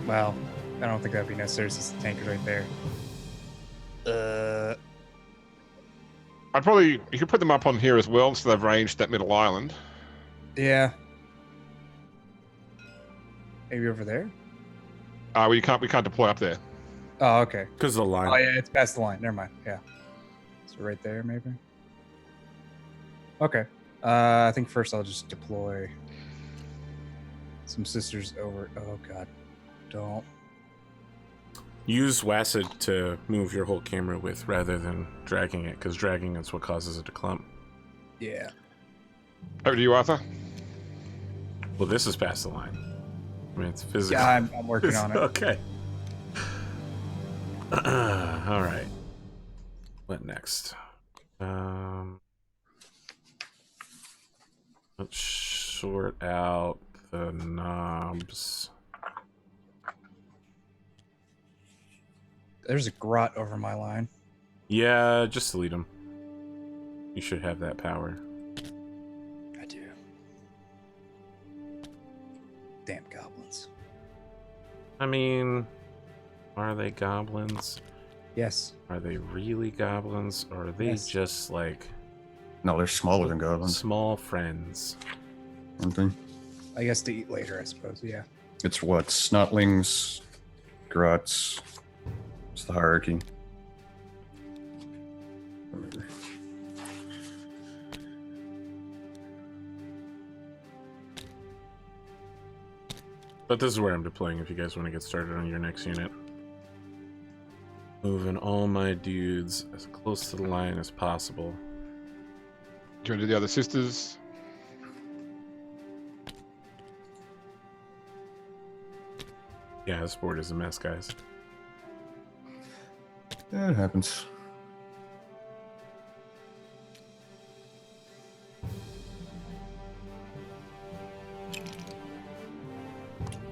Well, I don't think that'd be necessary since the tank is right there. I'd probably... You could put them up on here as well, so they've ranged that middle island. Yeah. Maybe over there. We can't deploy up there. Oh, okay. Because the line. Oh yeah, it's past the line. Never mind. Yeah. So right there, maybe. Okay. I think first I'll just deploy some sisters over. Oh god, don't. Use WASD to move your whole camera with rather than dragging it, because dragging is what causes it to clump. Yeah. Over to you, Arthur. Well, this is past the line. I mean, it's physical. Yeah, I'm working on it. Okay. All right. What next? Let's sort out the knobs. There's a grot over my line. Yeah, just delete them. You should have that power. I do. Damn goblins. I mean, are they goblins? Yes. Are they really goblins? Or are they Yes. just like No, they're smaller than goblins. small friends? Aren't they? I guess to eat later, I suppose. Yeah. It's what? Snotlings, grots. It's the hierarchy. But this is where I'm deploying if you guys want to get started on your next unit. Moving all my dudes as close to the line as possible. Do you want to do the other sisters? Yeah, this board is a mess, guys. Yeah, it happens.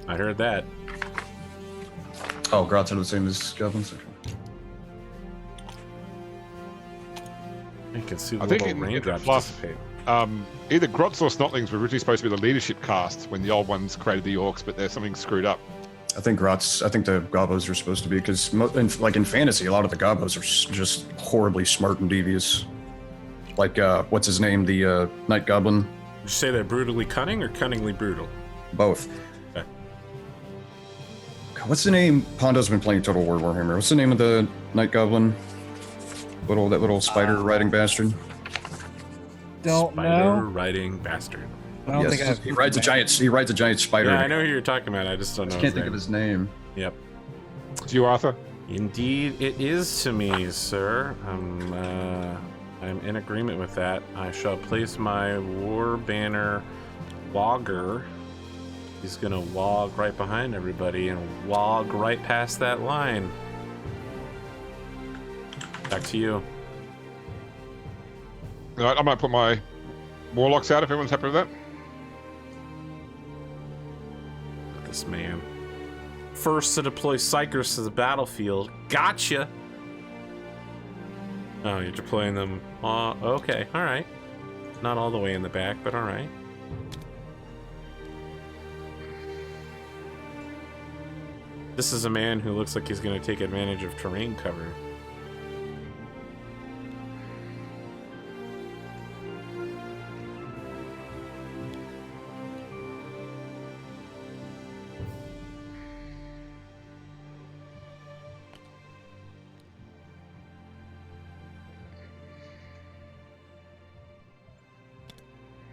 I heard that. Oh, grots are the same as goblins. Okay. I can see the I think little in the raindrops fluff- dissipate. Either Grots or Snotlings were originally supposed to be the leadership cast when the old ones created the Orcs, but there's something screwed up. I think grots. I think the gobos are supposed to be because, like in fantasy, a lot of the gobos are just horribly smart and devious. Like what's his name, the Night Goblin. Did you say they're brutally cunning or cunningly brutal? Both. Okay. God, what's the name? Pondo's been playing Total War Warhammer. What's the name of the Night Goblin? That little spider riding bastard. Don't Spider know. riding bastard. I don't Yes, think I have. he rides a giant. He rides a giant spider. Yeah, I know who you're talking about. I just don't know. I can't his think name. of his name. Yep. It's you, Arthur. Indeed, it is to me, sir. I'm in agreement with that. I shall place my war banner wogger. He's gonna wog right behind everybody and wog right past that line. Back to you. All right, I might put my Warlocks out if everyone's happy with that. This man. First to deploy Psychers to the battlefield. Gotcha! Oh, you're deploying them. Okay, alright. Not all the way in the back, but alright. This is a man who looks like he's going to take advantage of terrain cover.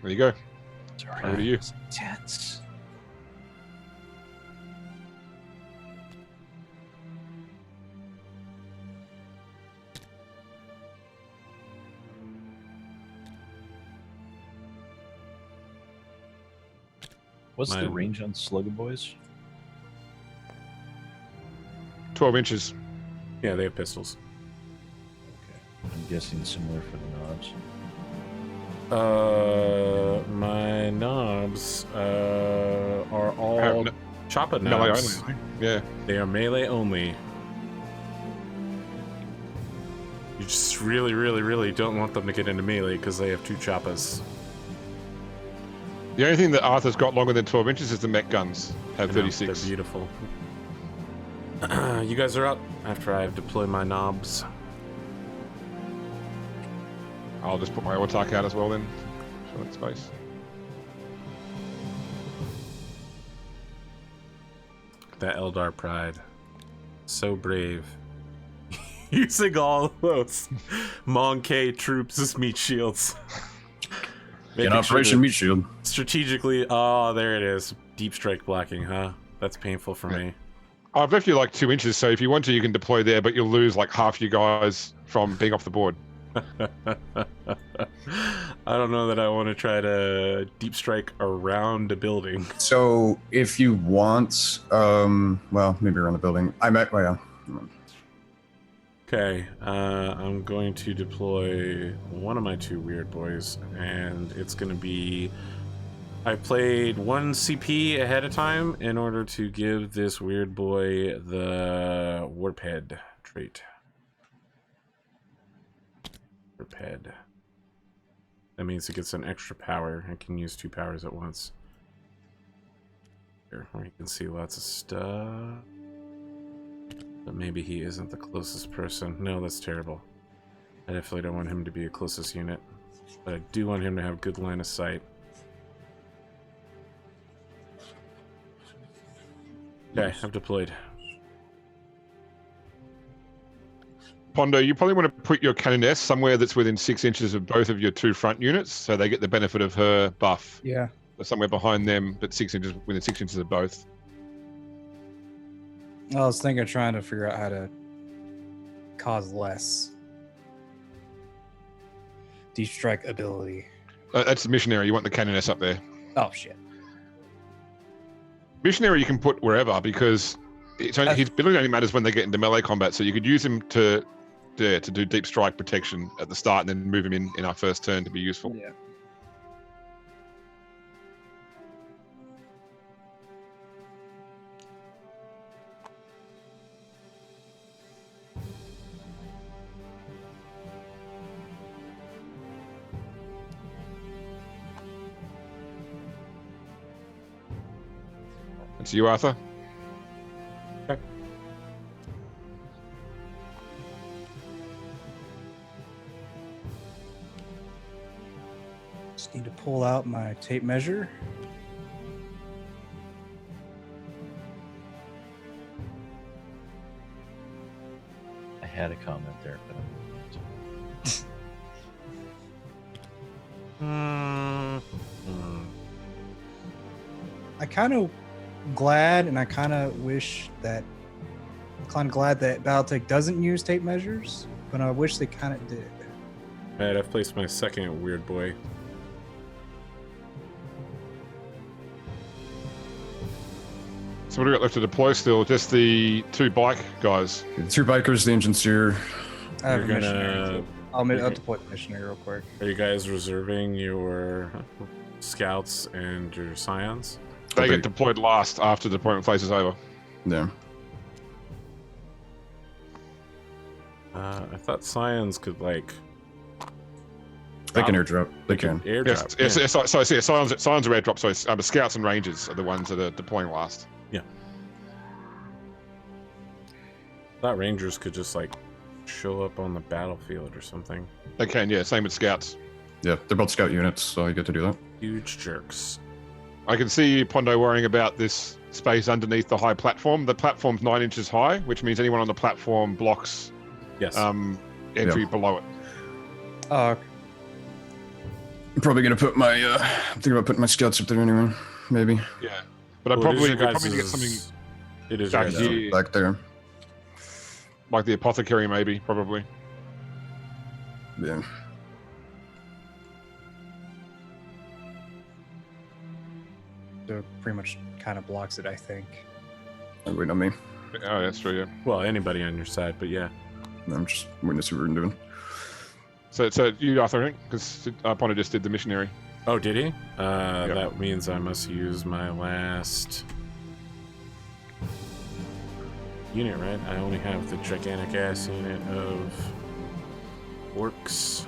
There you go. Over to you. Tense. What's the Mine- range on Slugger Boys? 12 inches. Yeah, they have pistols. Okay. I'm guessing similar for the knobs. My knobs are all no- chopper Melee knobs. only. Yeah. They are melee only. You just really, really, really don't want them to get into melee because they have 2 choppers. The only thing that Arthur's got longer than 12 inches is the mech guns. Have I know, 36. They're beautiful. You guys are up after I've deployed my knobs. I'll just put my autark out as well then. For that space. That Eldar pride. So brave. Using all of those Monkey troops as meat shields. In Making sure Operation that Meat Shield. strategically, oh, there it is. Deep strike blocking, huh? That's painful for me. I've left you like 2 inches, so if you want to, you can deploy there, but you'll lose like half you guys from being off the board. I don't know that I want to try to deep strike around a building. So if you want, well, maybe around the building. Well, Okay, I'm going to deploy one of my 2 weird boys, and it's going to be... I played 1 CP ahead of time in order to give this weird boy the Warp Head trait. Warp Head. That means he gets an extra power and can use 2 powers at once. Here, where you can see lots of stuff. But maybe he isn't the closest person. No, that's terrible. I definitely don't want him to be a closest unit. But I do want him to have good line of sight. Okay, I've deployed. Pondo, you probably want to put your canoness somewhere that's within 6 inches of both of your 2 front units, so they get the benefit of her buff. Yeah. Or somewhere behind them, but 6 inches within 6 inches of both. I was thinking of trying to figure out how to cause less deep strike ability. That's the missionary. You want the canoness up there. Oh shit. Missionary you can put wherever because his ability only matters when they get into melee combat. So you could use him to do deep strike protection at the start and then move him in our first turn to be useful. Yeah. It's you, Arthur. Okay. Just need to pull out my tape measure. I had a comment there, but I kind of glad and I kind of wish that kind of glad that Battletech doesn't use tape measures, but I wish they kind of did. Alright, I've placed my second weird boy. So what do we got left to deploy still? Just the 2 bike guys. the 2 bikers, the engine steer. I have You're a missionary. gonna... too. I'll deploy the missionary real quick. Are you guys reserving your scouts and your scions? They Okay. get deployed last after the deployment phase is over. Yeah. I thought scions could, like... They can airdrop. They can. Airdrop. Yes, so I see. Scions are airdrop. So it's, scouts and rangers are the ones that are deploying last. I thought rangers could just, like, show up on the battlefield or something. They can, yeah. Same with scouts. Yeah, they're both scout units, so you get to do that. Huge jerks. I can see Pondo worrying about this space underneath the high platform. The platform's 9 inches high, which means anyone on the platform blocks Yes. entry below it. Oh, okay. I'm probably gonna put my I'm thinking about putting my scouts up there anyway. Maybe. Yeah, but I Well, it is probably your we probably guys' get something It is back your here. guys'. Yeah. Back there. like the apothecary, maybe, probably. Yeah. So it pretty much kind of blocks it, I think. Wait on me. Oh, that's true. Yeah. Well, anybody on your side, but yeah. I'm just waiting to see what we're doing. So you, Arthur, I think, because Pondo just did the missionary. Oh, did he? That means I must use my last unit, right? I only have the gigantic ass unit of orcs.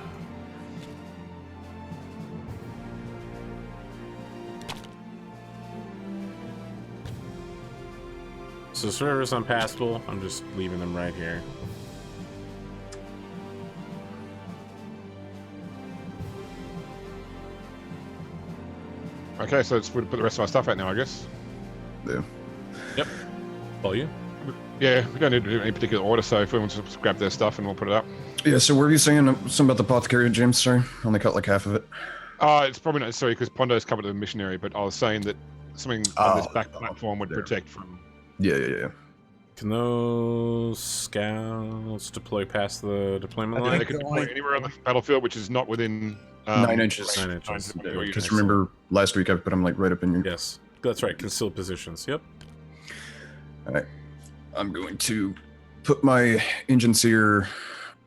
So server's unpassable. I'm just leaving them right here. Okay, so let's put the rest of our stuff out now, I guess. Yeah. Yep. All you? Yeah, we don't need to do any particular order, so if everyone just grab their stuff and we'll put it up. Yeah, so were you saying something about the apothecary, James? Sorry, I only cut like half of it. It's probably not necessary because Pondo's covered the missionary, but I was saying that something on this back platform would protect from... Yeah. Can those scouts deploy past the deployment Yeah, line? they can deploy anywhere on the battlefield, which is not within... 9 inches. 9 inches. Because remember, last week I put them like right up in your... Yes, that's right. Concealed positions. Yep. All right. I'm going to put my engine seer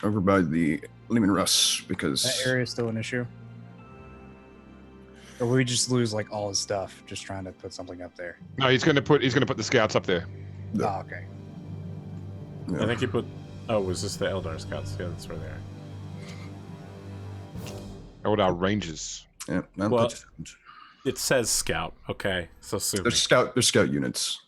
over by the Lehman Russ because... That area is still an issue. Or will we just lose like all his stuff just trying to put something up there? No, he's going to put the scouts up there. Yeah. Oh, okay. Yeah. I think he put. Oh, was this the Eldar scouts? Yeah, that's where they are. Eldar Rangers. Yeah. Well, it says scout. Okay, so soon. They're scout units.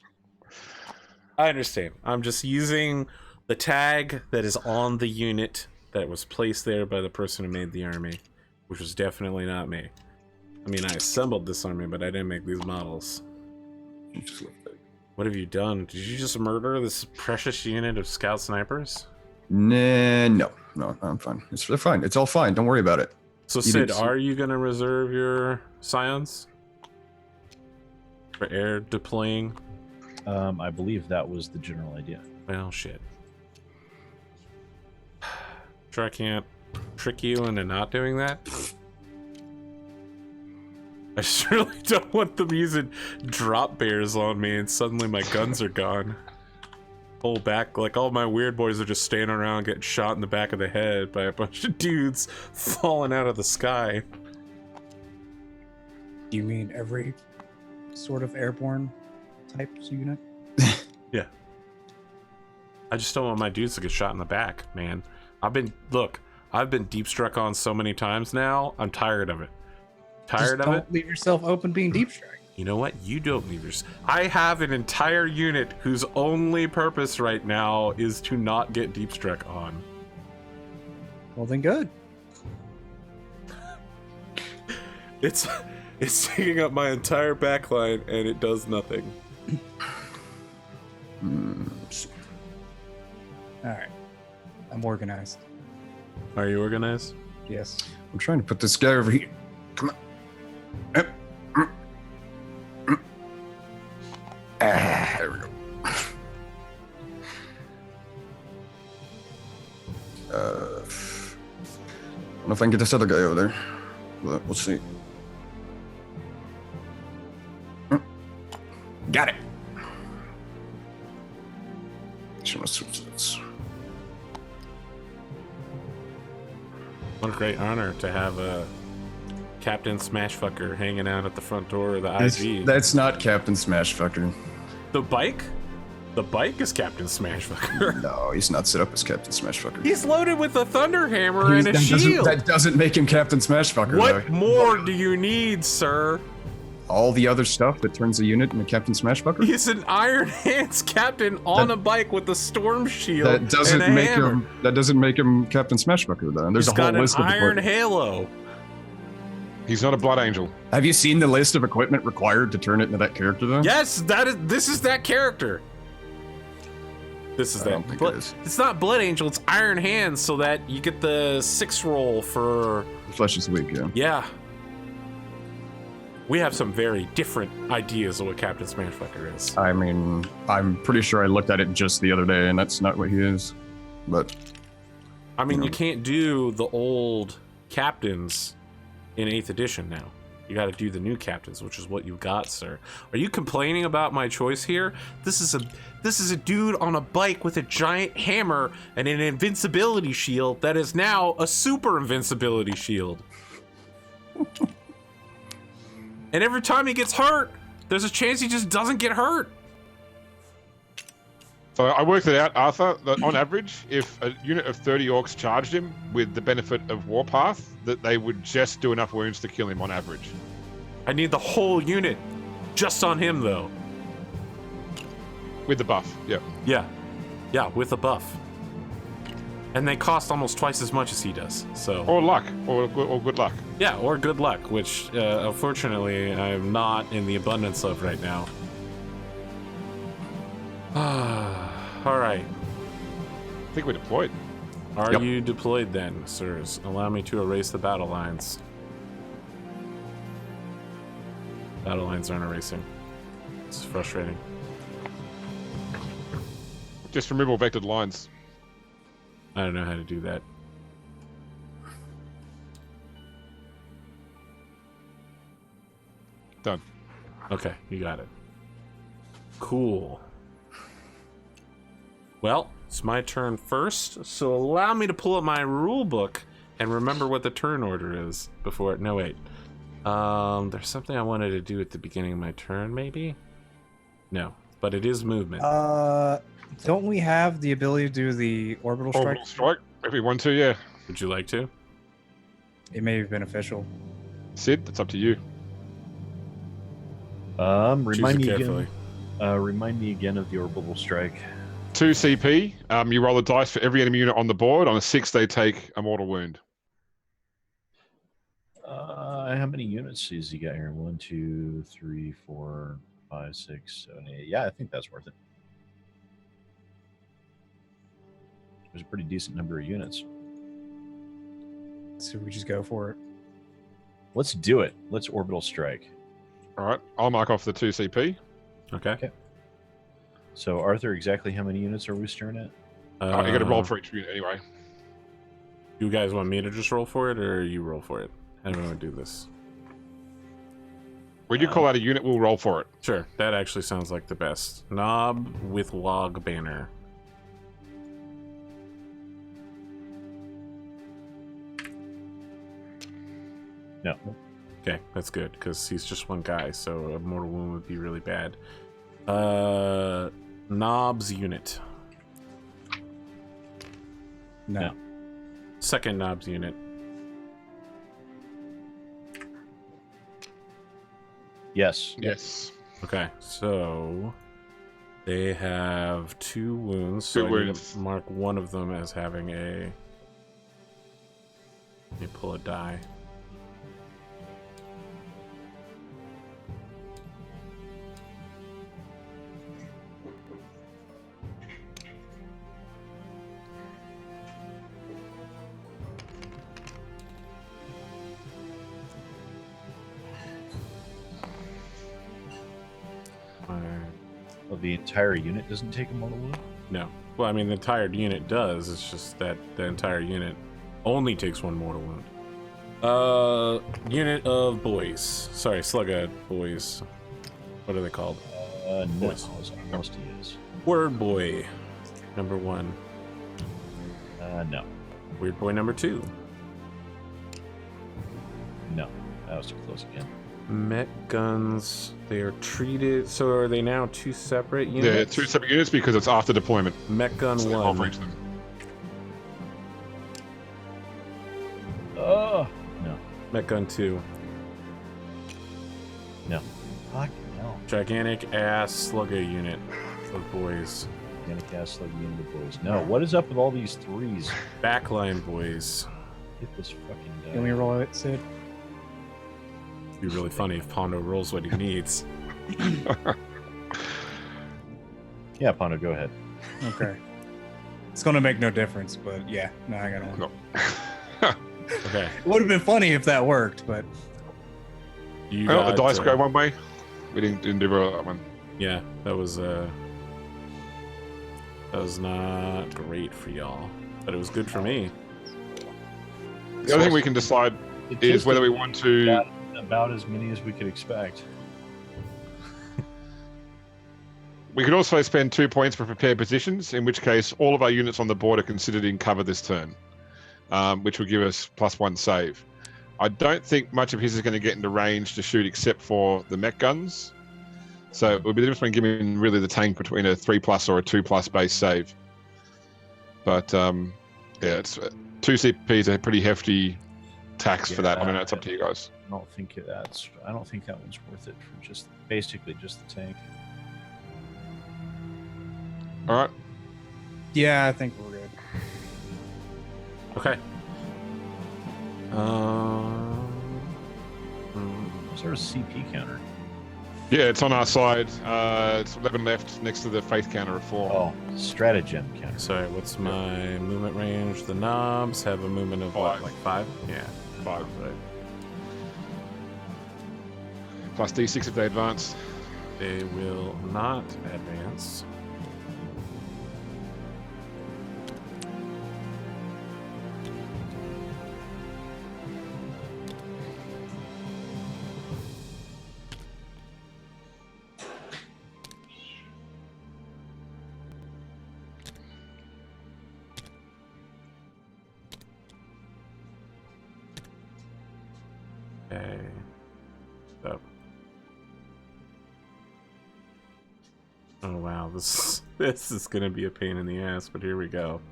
I understand. I'm just using the tag that is on the unit that was placed there by the person who made the army, which was definitely not me. I mean, I assembled this army, but I didn't make these models. What have you done? Did you just murder this precious unit of scout snipers? Nah, no, I'm fine. They're fine. It's all fine. Don't worry about it. So, You Sid, did- are you going to reserve your Scions for air deploying? I believe that was the general idea. Well, shit. Sure I can't trick you into not doing that? I just really don't want them using drop bears on me and suddenly my guns are gone. Pull back, like all my weird boys are just standing around getting shot in the back of the head by a bunch of dudes falling out of the sky. Do you mean every sort of airborne type unit? Yeah. I just don't want my dudes to get shot in the back, man. I've been deep struck on so many times now, I'm tired of it. Tired of it? Don't leave yourself open being deep strike. You know what? You don't leave yours. I have an entire unit whose only purpose right now is to not get deep struck on. Well, then good. It's taking up my entire backline and it does nothing. All right. I'm organized. Are you organized? Yes. I'm trying to put this guy over here. Come on. Yep. There we go. I don't know if I can get this other guy over there, but we'll see. Got it. Should I switch this? What a great honor to have a Captain Smashfucker hanging out at the front door of the IG. That's not Captain Smashfucker. The bike? The bike is Captain Smashfucker. No, he's not set up as Captain Smashfucker. He's loaded with a thunder hammer and a That doesn't- shield. That doesn't make him Captain Smashfucker. What though. more do you need, sir? All the other stuff that turns the unit into Captain Smashfucker? He's an Iron Hands captain on a bike with a storm shield That doesn't and a make hammer. him. That doesn't make him Captain Smashfucker. Though there's He's a got whole an list of iron equipment. halo. He's not a blood angel. Have you seen the list of equipment required to turn it into that character? Though. Yes, this is that character. This is I that. don't think Blood- it is. It's not Blood Angel. It's Iron Hands, so that you get the 6 roll for. The flesh is weak. Yeah. Yeah. We have some very different ideas of what Captain Smashfucker is. I mean, I'm pretty sure I looked at it just the other day, and that's not what he is. But I mean, Yeah. you can't do the old captains in 8th edition now. You got to do the new captains, which is what you got, sir. Are you complaining about my choice here? This is a dude on a bike with a giant hammer and an invincibility shield that is now a super invincibility shield. And every time he gets hurt, there's a chance he just doesn't get hurt. So I worked it out, Arthur, that on average, if a unit of 30 orcs charged him with the benefit of Warpath, that they would just do enough wounds to kill him on average. I need the whole unit just on him, though. With the buff, yep. Yeah, with a buff. And they cost almost twice as much as he does, so... Or luck, or good luck. Yeah, or good luck, which, unfortunately, I'm not in the abundance of right now. Alright. I think we're deployed. Are you deployed then, sirs? Allow me to erase the battle lines. Battle lines aren't erasing. It's frustrating. Just remove all vectored lines. I don't know how to do that. Done. Okay, you got it. Cool. Well, it's my turn first, so allow me to pull up my rule book and remember what the turn order is before... No, wait. There's something I wanted to do at the beginning of my turn, maybe? No, but it is movement. Don't we have the ability to do the orbital strike? Orbital strike, if we want to, yeah. Would you like to? It may be beneficial. Sid, that's up to you. Remind me carefully. again. Remind me again of the orbital strike. 2 CP. You roll a dice for every enemy unit on the board. On a 6, they take a mortal wound. How many units has he got here? 1, 2, 3, 4, 5, 6, 7, 8. Yeah, I think that's worth it. There's a pretty decent number of units. So we just go for it. Let's do it. Let's orbital strike. All right, I'll mark off the 2 CP. Okay. So, Arthur, exactly how many units are we staring at? You got to roll for each unit anyway. You guys want me to just roll for it, or you roll for it? How do we want to do this? When you call out a unit, we'll roll for it. Sure, that actually sounds like the best. Knob with log banner. No. Okay, that's good, because he's just one guy, so a mortal wound would be really bad. Knob's unit. No. Second Knob's unit. Yes. Yes. Okay, so they have 2 wounds, so 2 I need wounds. to mark one of them as having a... Let me pull a die. Well, the entire unit doesn't take a mortal wound? No. Well, I mean, the entire unit does. It's just that the entire unit only takes 1 mortal wound. Unit of boys. Sorry, Slugga boys. What are they called? No. Boys. Most he is. Word boy. Number 1. No. Weird boy number 2. No. That was too close again. Met guns. They are treated. So are they now 2 separate units? Yeah, 2 separate units because it's after deployment. Met gun So they roll for 1. each of them. Oh! No. Met gun 2. No. Fuck no. Gigantic ass Slugga unit of boys. Gonna cast like the end of the boys. No. What is up with all these 3s? Backline boys. Get this fucking guy. Can we roll it, Sid? It'd be really funny if Pondo rolls what he needs. Yeah, Pondo, go ahead. Okay. It's gonna make no difference, but yeah, no, I got one. No. Okay. It would have been funny if that worked, but You Well, the got, dice go one way. We didn't do that one. Yeah, that was not great for y'all, but it was good for me. The other thing we can decide is whether we want to about as many as we could expect. We could also spend 2 points for prepared positions, in which case all of our units on the board are considered in cover this turn, which will give us +1 save. I don't think much of his is going to get into range to shoot except for the mech guns. So it would be the difference between giving really the tank between a 3+ or a 2+ base save. But yeah, it's 2 CPs a pretty hefty tax for that. I don't know, it's up to you guys. I don't think that one's worth it for just basically just the tank. All right. Yeah, I think we're good. Okay. Is there a CP counter? Yeah, it's on our side. It's 11 left next to the faith counter of 4. Oh, stratagem counter. Sorry, what's my movement range? The knobs have a movement of what, 5. like 5? Yeah. 5. Right. Plus D6 if they advance. They will not advance. Okay. So. Oh wow, this is gonna be a pain in the ass, but here we go.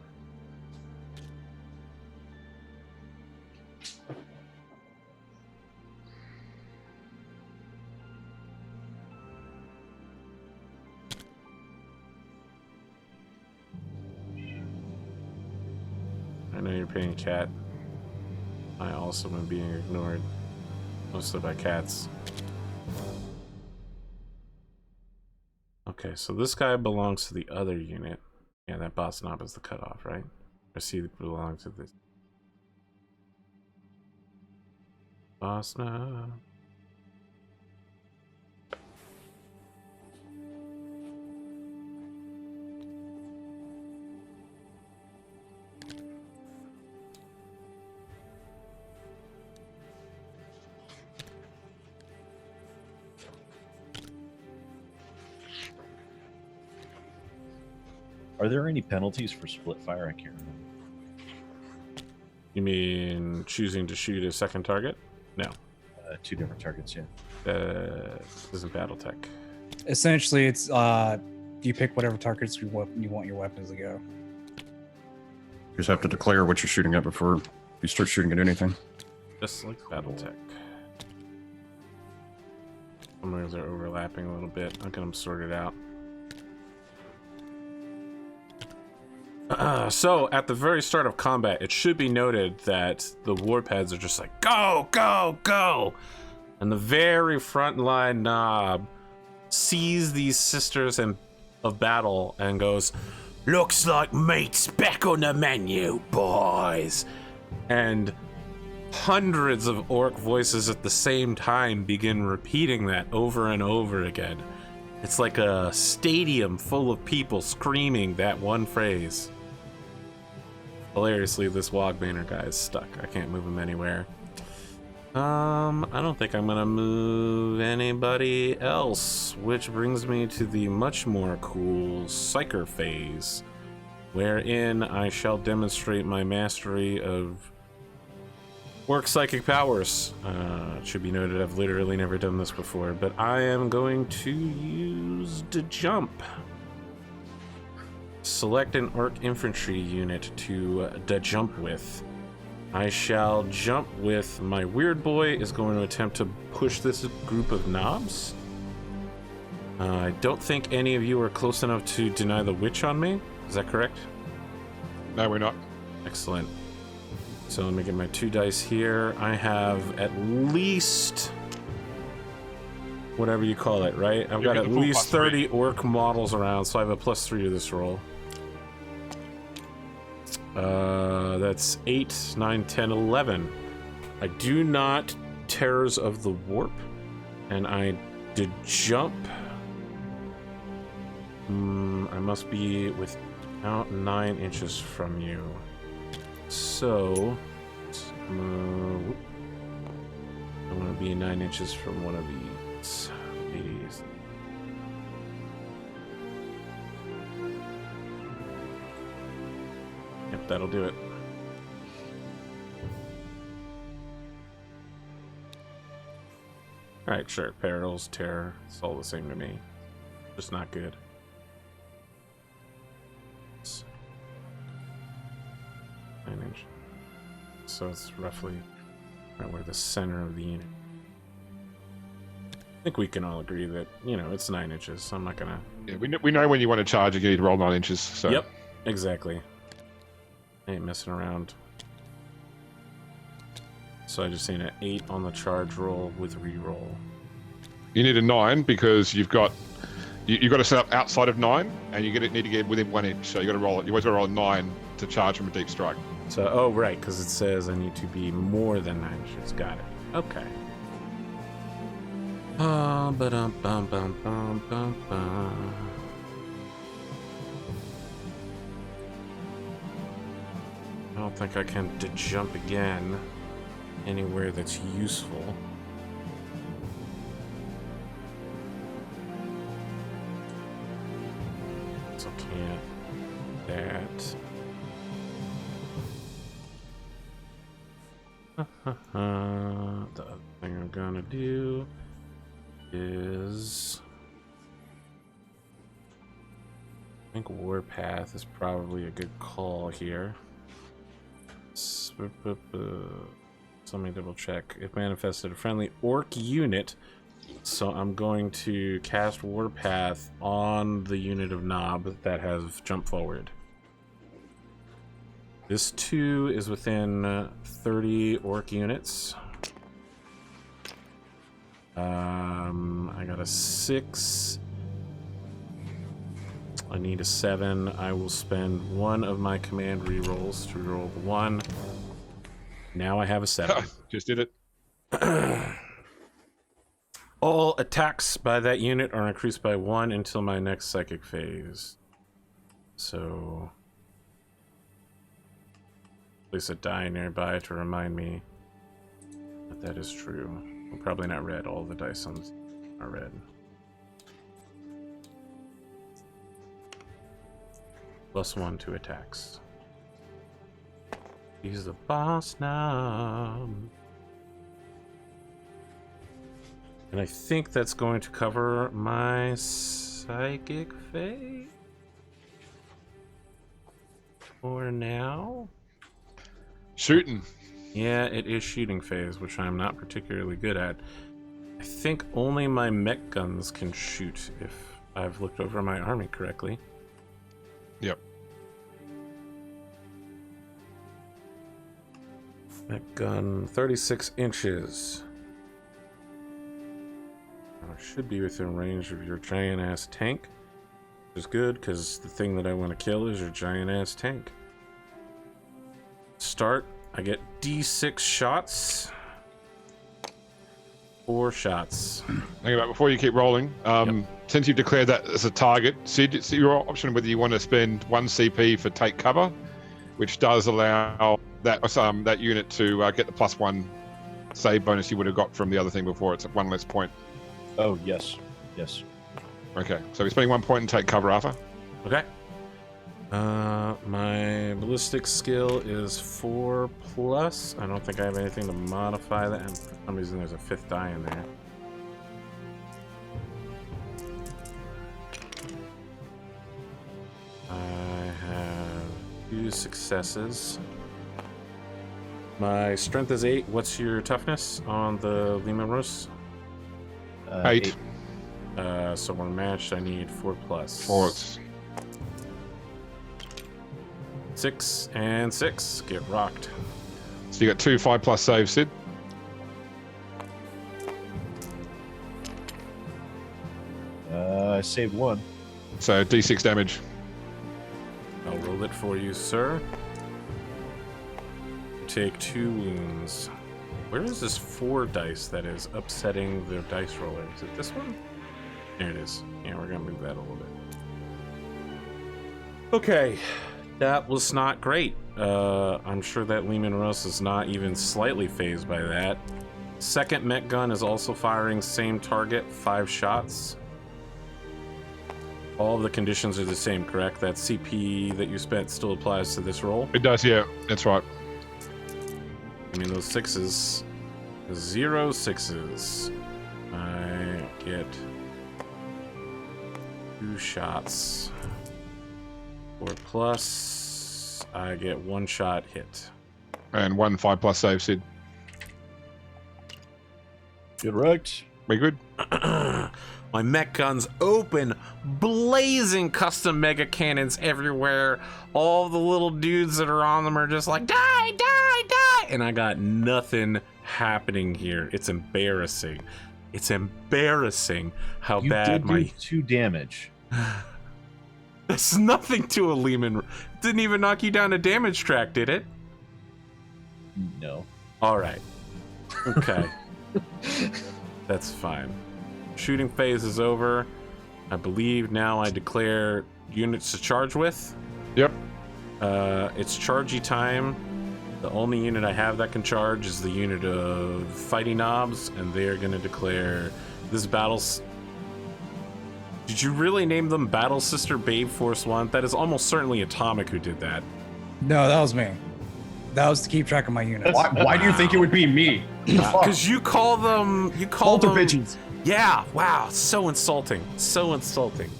I know you're paying cat. I also am being ignored. Mostly by cats. Okay, so this guy belongs to the other unit. Yeah, that boss knob is the cutoff, right? Or see it belongs to this. Boss knob. Are there any penalties for split fire? I can't remember. You mean choosing to shoot a second target? No. 2 different targets, yeah. This isn't BattleTech. Essentially, it's you pick whatever targets you want your weapons to go. You just have to declare what you're shooting at before you start shooting at anything. Just like BattleTech. Some of those are overlapping a little bit. I'll get them sorted out. So, at the very start of combat, it should be noted that the warpads are just like, go, go, go! And the very front line knob sees these sisters of battle and goes, looks like meat's back on the menu, boys! And hundreds of orc voices at the same time begin repeating that over and over again. It's like a stadium full of people screaming that one phrase. Hilariously, this Wogbanner guy is stuck. I can't move him anywhere. I don't think I'm gonna move anybody else, which brings me to the much more cool Psyker phase, wherein I shall demonstrate my mastery of orc psychic powers. It should be noted I've literally never done this before, but I am going to use the jump. Select an orc infantry unit to jump with. I shall jump with my weird boy is going to attempt to push this group of knobs. I don't think any of you are close enough to deny the witch on me. Is that correct? No, we're not. Excellent. So let me get my 2 dice here. I have at least whatever you call it, right? I've got at least 30 orc models around, so I have a +3 to this roll. That's 8, 9, 10, 11. I do not Terrors of the Warp, and I did jump. I must be without 9 inches from you. So, I'm gonna be 9 inches from one of these ladies. Yep, that'll do it. Alright, sure. Perils, terror, it's all the same to me. Just not good. 9 inch. So it's roughly right where the center of the unit. I think we can all agree that, you know, it's 9 inches, so I'm not gonna... Yeah, we know when you want to charge, you need to roll 9 inches. So. Yep, exactly. I ain't messing around. So I just need an 8 on the charge roll with reroll. You need a 9 because you've got to set up outside of 9, and you need to get within 1 inch. So you got to roll it. You always got to roll a 9 to charge from a deep strike. So, oh right, because it says I need to be more than 9 inches. Got it. Okay. I don't think I can jump again anywhere that's useful. So can't that. The other thing I'm gonna do is I think Warpath is probably a good call here. So let me double check. It manifested a friendly orc unit, so I'm going to cast Warpath on the unit of Knob that has jump forward. This 2 is within 30 orc units. I got a 6. I need a 7. I will spend 1 of my command rerolls to roll the 1. Now I have a 7. Just did it. All attacks by that unit are increased by 1 until my next psychic phase. So... place a die nearby to remind me that that is true. Well, probably not red. All the dice are red. +1 to attacks. He's the boss now. And I think that's going to cover my psychic phase for now. Shooting. Yeah, it is shooting phase, which I'm not particularly good at. I think only my mech guns can shoot, if I've looked over my army correctly. Yep. Mech gun, 36 inches. I should be within range of your giant-ass tank, which is good, because the thing that I want to kill is your giant-ass tank. Start, I get D6 shots. 4 shots. Hang about before you keep rolling. Since you've declared that as a target, see your option whether you want to spend 1 CP for take cover, which does allow that unit to get the +1 save bonus you would have got from the other thing before. It's at 1 less point. Oh yes, yes. Okay, so we're spending 1 point and take cover, Arthur. Okay. My ballistic skill is 4+. I don't think I have anything to modify that. And for some reason, there's a 5th die in there. I have 2 successes. My strength is 8. What's your toughness on the Lima Rose? 8. So we're matched. I need 4+. 4. 6 and 6. Get rocked. So you got 2 5+ saves, Sid. I saved 1. So D6 damage. I'll roll it for you, sir. You take 2 wounds. Where is this 4 dice that is upsetting the dice roller? Is it this one? There it is. Yeah, we're gonna move that a little bit. Okay. That was not great. I'm sure that Lehman Russ is not even slightly phased by that. Second mech gun is also firing same target, 5 shots. All of the conditions are the same, correct? That CP that you spent still applies to this roll? It does, yeah. That's right. I mean, those 6s. 0 6s. I get 2 shots. 4 plus. I get 1 shot hit. And 1 5+ save, Sid. Get wrecked. We good? My mech guns open, blazing custom mega cannons everywhere. All the little dudes that are on them are just like, die, die, die. And I got nothing happening here. It's embarrassing. It's embarrassing how You bad did my... do 2 damage. That's nothing to a Lehman. Didn't even knock you down a damage track, did it? No. All right. Okay. That's fine. Shooting phase is over. I believe now I declare units to charge with. Yep. It's chargey time. The only unit I have that can charge is the unit of fighting knobs, and they are going to declare this battle's... Did you really name them Battle Sister Babe Force 1? That is almost certainly Atomic who did that. No, that was me. That was to keep track of my units. Why do you think it would be me? Because you call them... You call Bolter them... pigeons. Yeah, wow, so insulting. So insulting.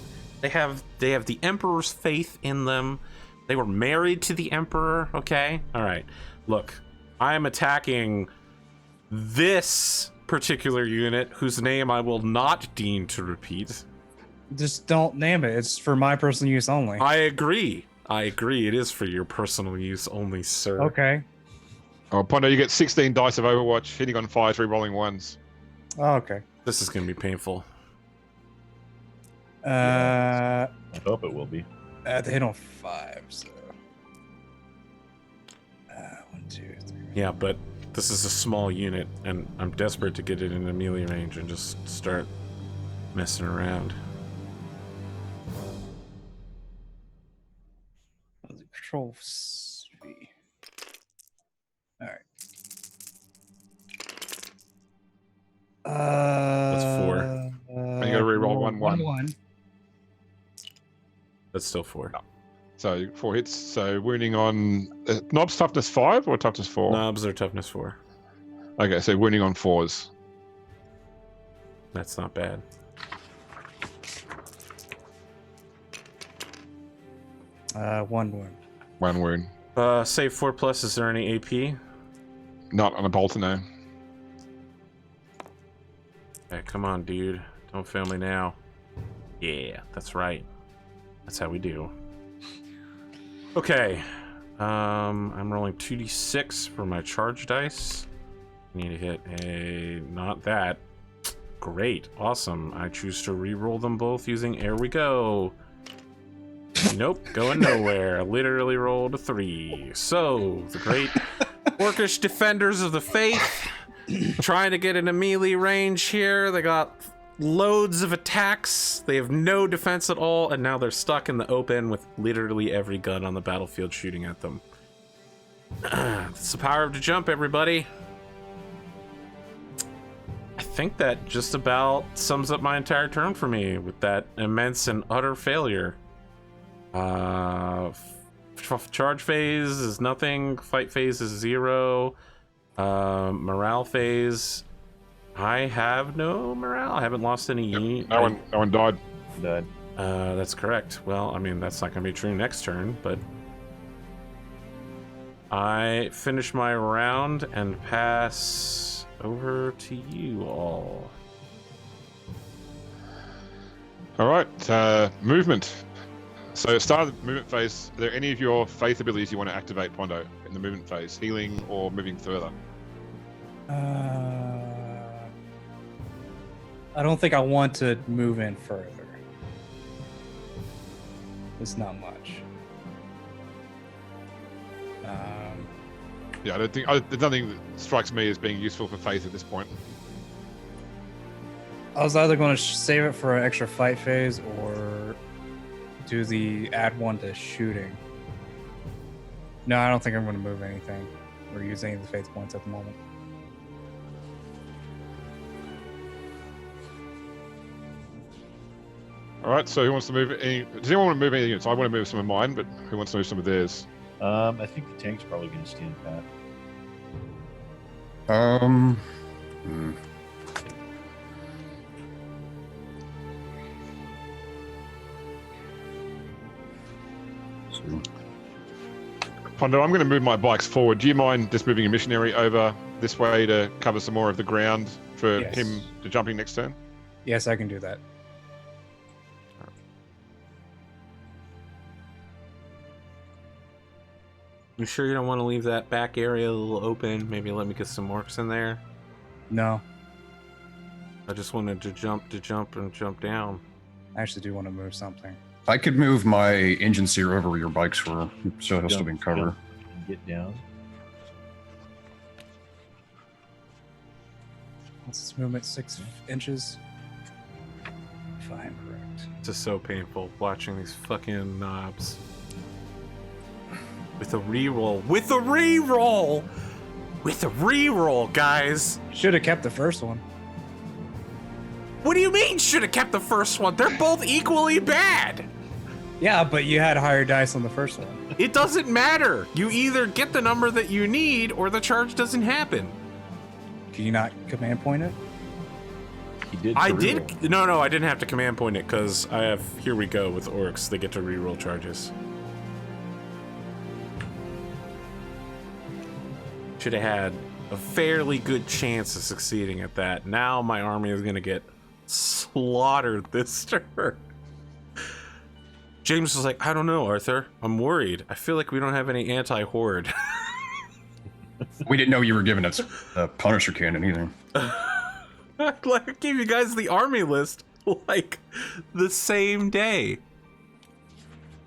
They have the Emperor's faith in them. They were married to the Emperor, okay? All right. Look, I am attacking this particular unit whose name I will not deign to repeat. Just don't name it. It's for my personal use only. I agree. I agree. It is for your personal use only, sir. Okay. Oh, Pondo, you get 16 dice of Overwatch, hitting on 5s, re-rolling 1s. Oh, okay. This is going to be painful. I hope it will be. I have to hit on 5, so... 1, 2, 3. Yeah, but this is a small unit, and I'm desperate to get it in melee range and just start messing around. Control V. Alright. That's 4. And you gotta re-roll 1, 1. That's still 4. So 4 hits. So wounding on knobs toughness 5 or toughness 4? Knobs are toughness 4. Okay, so wounding on 4s. That's not bad. One wound. 1 wound. Save 4 plus. Is there any AP? Not on a bolter, no. Hey, come on, dude. Don't fail me now. Yeah, that's right. That's how we do. Okay. I'm rolling 2d6 for my charge dice. Need to hit a... Not that. Great. Awesome. I choose to re-roll them both using Here We Go. Nope, going nowhere. I literally rolled a 3. So, the great Orcish defenders of the faith trying to get in a melee range here. They got loads of attacks. They have no defense at all, and now they're stuck in the open with literally every gun on the battlefield shooting at them. It's the power of the jump, everybody. I think that just about sums up my entire turn for me with that immense and utter failure. Charge phase is nothing. Fight phase is 0. Morale phase, I have no morale. I haven't lost any. Yep. No one died. Died. That's correct. Well, I mean, that's not gonna be true next turn, but I finish my round and pass over to you all. All right, movement. So start of the movement phase. Are there any of your faith abilities you want to activate, Pondo, in the movement phase? Healing or moving further? I don't think I want to move in further. It's not much. Yeah, there's nothing that strikes me as being useful for faith at this point. I was either going to save it for an extra fight phase or do the add 1 to shooting. No, I don't think I'm going to move anything or use any of the faith points at the moment. All right. So who wants to move? Does anyone want to move any units? I want to move some of mine, but who wants to move some of theirs? I think the tank's probably going to stand pat. Pondo, I'm going to move my bikes forward. Do you mind just moving a missionary over this way to cover some more of the ground for Yes. him to jumping next turn? Yes, I can do that. You sure you don't want to leave that back area a little open? Maybe let me get some orcs in there. No, I just wanted to jump and jump down. I actually do want to move something. I could move my engine seer over where your bikes were, so it'll still be in cover. Jump and get down. What's this movement? 6 inches? If I am correct. It's just so painful watching these fucking knobs. With a reroll. With a reroll! With a reroll, guys! Should have kept the first one. What do you mean should have kept the first one? They're both equally bad! Yeah, but you had higher dice on the first one. It doesn't matter. You either get the number that you need or the charge doesn't happen. Can you not command point it? He did. I for real. did. No, I didn't have to command point it because I have. Here we go with orcs. They get to reroll charges. Should have had a fairly good chance of succeeding at that. Now my army is going to get slaughtered this turn. James was like, I don't know, Arthur. I'm worried. I feel like we don't have any anti-horde. We didn't know you were giving us a Punisher cannon either. I gave you guys the army list like the same day.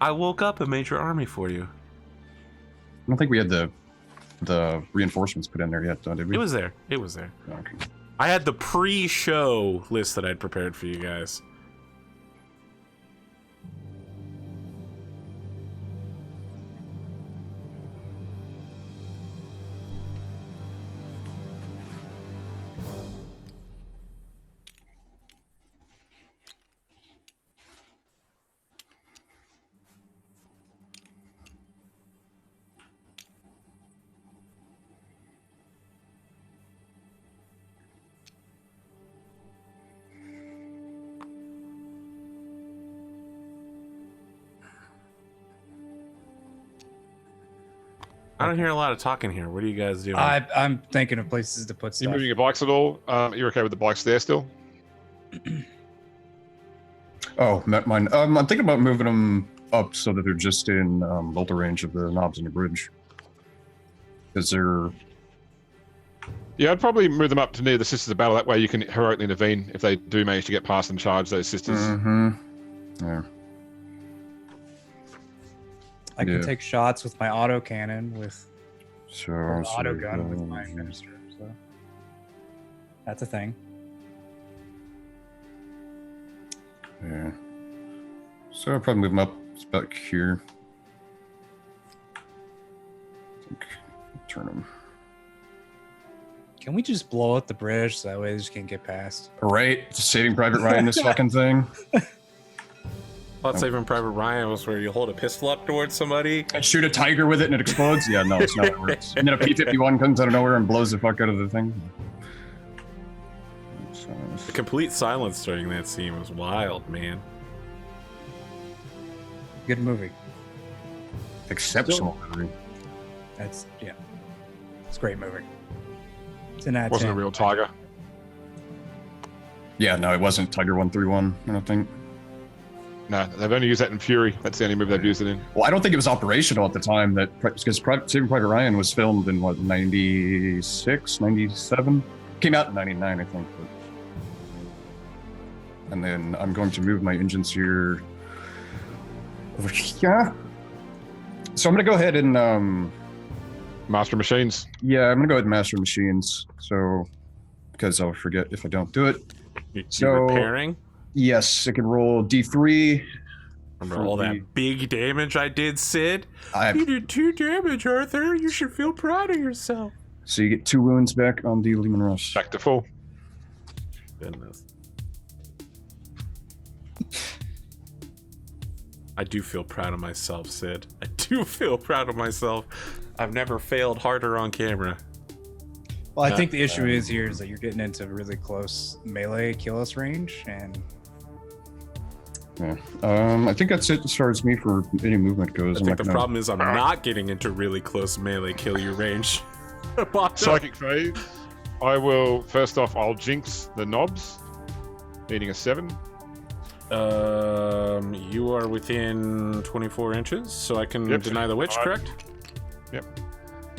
I woke up a major army for you. I don't think we had the reinforcements put in there yet, did we? It was there. It was there. Okay. I had the pre-show list that I'd prepared for you guys. I don't hear a lot of talking here. What are you guys doing? I'm thinking of places to put You stuff. moving your bikes at all? You're okay with the bikes there still? Oh, mine. I'm thinking about moving them up so that they're just in bolter range of the knobs in the bridge. Because they're... Yeah, I'd probably move them up to near the Sisters of Battle. That way you can heroically intervene if they do manage to get past and charge those sisters. Mm-hmm. Yeah. I can Yeah. take shots with my auto cannon So, or so auto gun with my minister. So that's a thing. yeah. So I'll probably move them up back here. I think turn them. Can we just blow up the bridge so that way they just can't get past? Right, Saving Private Ryan, this fucking thing. I thought Saving Private Ryan was where you hold a pistol up towards somebody. I shoot a tiger with it and it explodes. Yeah, no, it's not how it works. And then a P-51 comes out of nowhere and blows the fuck out of the thing. So, The complete silence during that scene was wild, man. Good movie. exceptional memory. That's it's a great movie. It's an ad. Wasn't a real tiger. Yeah, no, it wasn't Tiger 131, I don't think. No, they've only used that in Fury. That's the only movie they've used it in. Well, I don't think it was operational at the time, that because Saving Private Ryan was filmed in, what, 96, 97? Came out in 99, I think. But... And then I'm going to move my engines here over here. So I'm going to go ahead and... Master Machines. Yeah, I'm going to go ahead and Master Machines. So, because I'll forget if I don't do it. You repairing? Yes, I can roll D3. Remember all that big damage I did, Sid? I You did 2 damage, Arthur. You should feel proud of yourself. So you get 2 wounds back on the Lehman Russ. Back to full. Goodness. I do feel proud of myself, Sid. I do feel proud of myself. I've never failed harder on camera. Well, I think the issue is here is that you're getting into really close melee kill us range, and Yeah. I think that's it as far as me for any movement goes. I think the problem is I'm not getting into really close melee kill you range. Psychic phase. I will first off. I'll jinx the knobs, needing a 7. You are within 24 inches, so I can deny the witch, correct? Yep.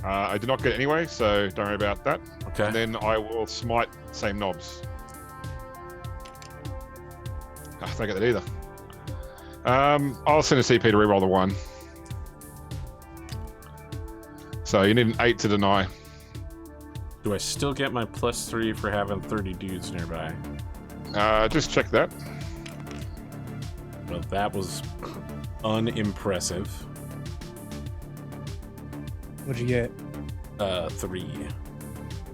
I did not get it anyway, so don't worry about that. Okay. And then I will smite same knobs. I don't get that either. I'll send a CP to reroll the 1. So you need an 8 to deny. Do I still get my +3 for having 30 dudes nearby? Just check that. Well, that was unimpressive. what'd you get? 3.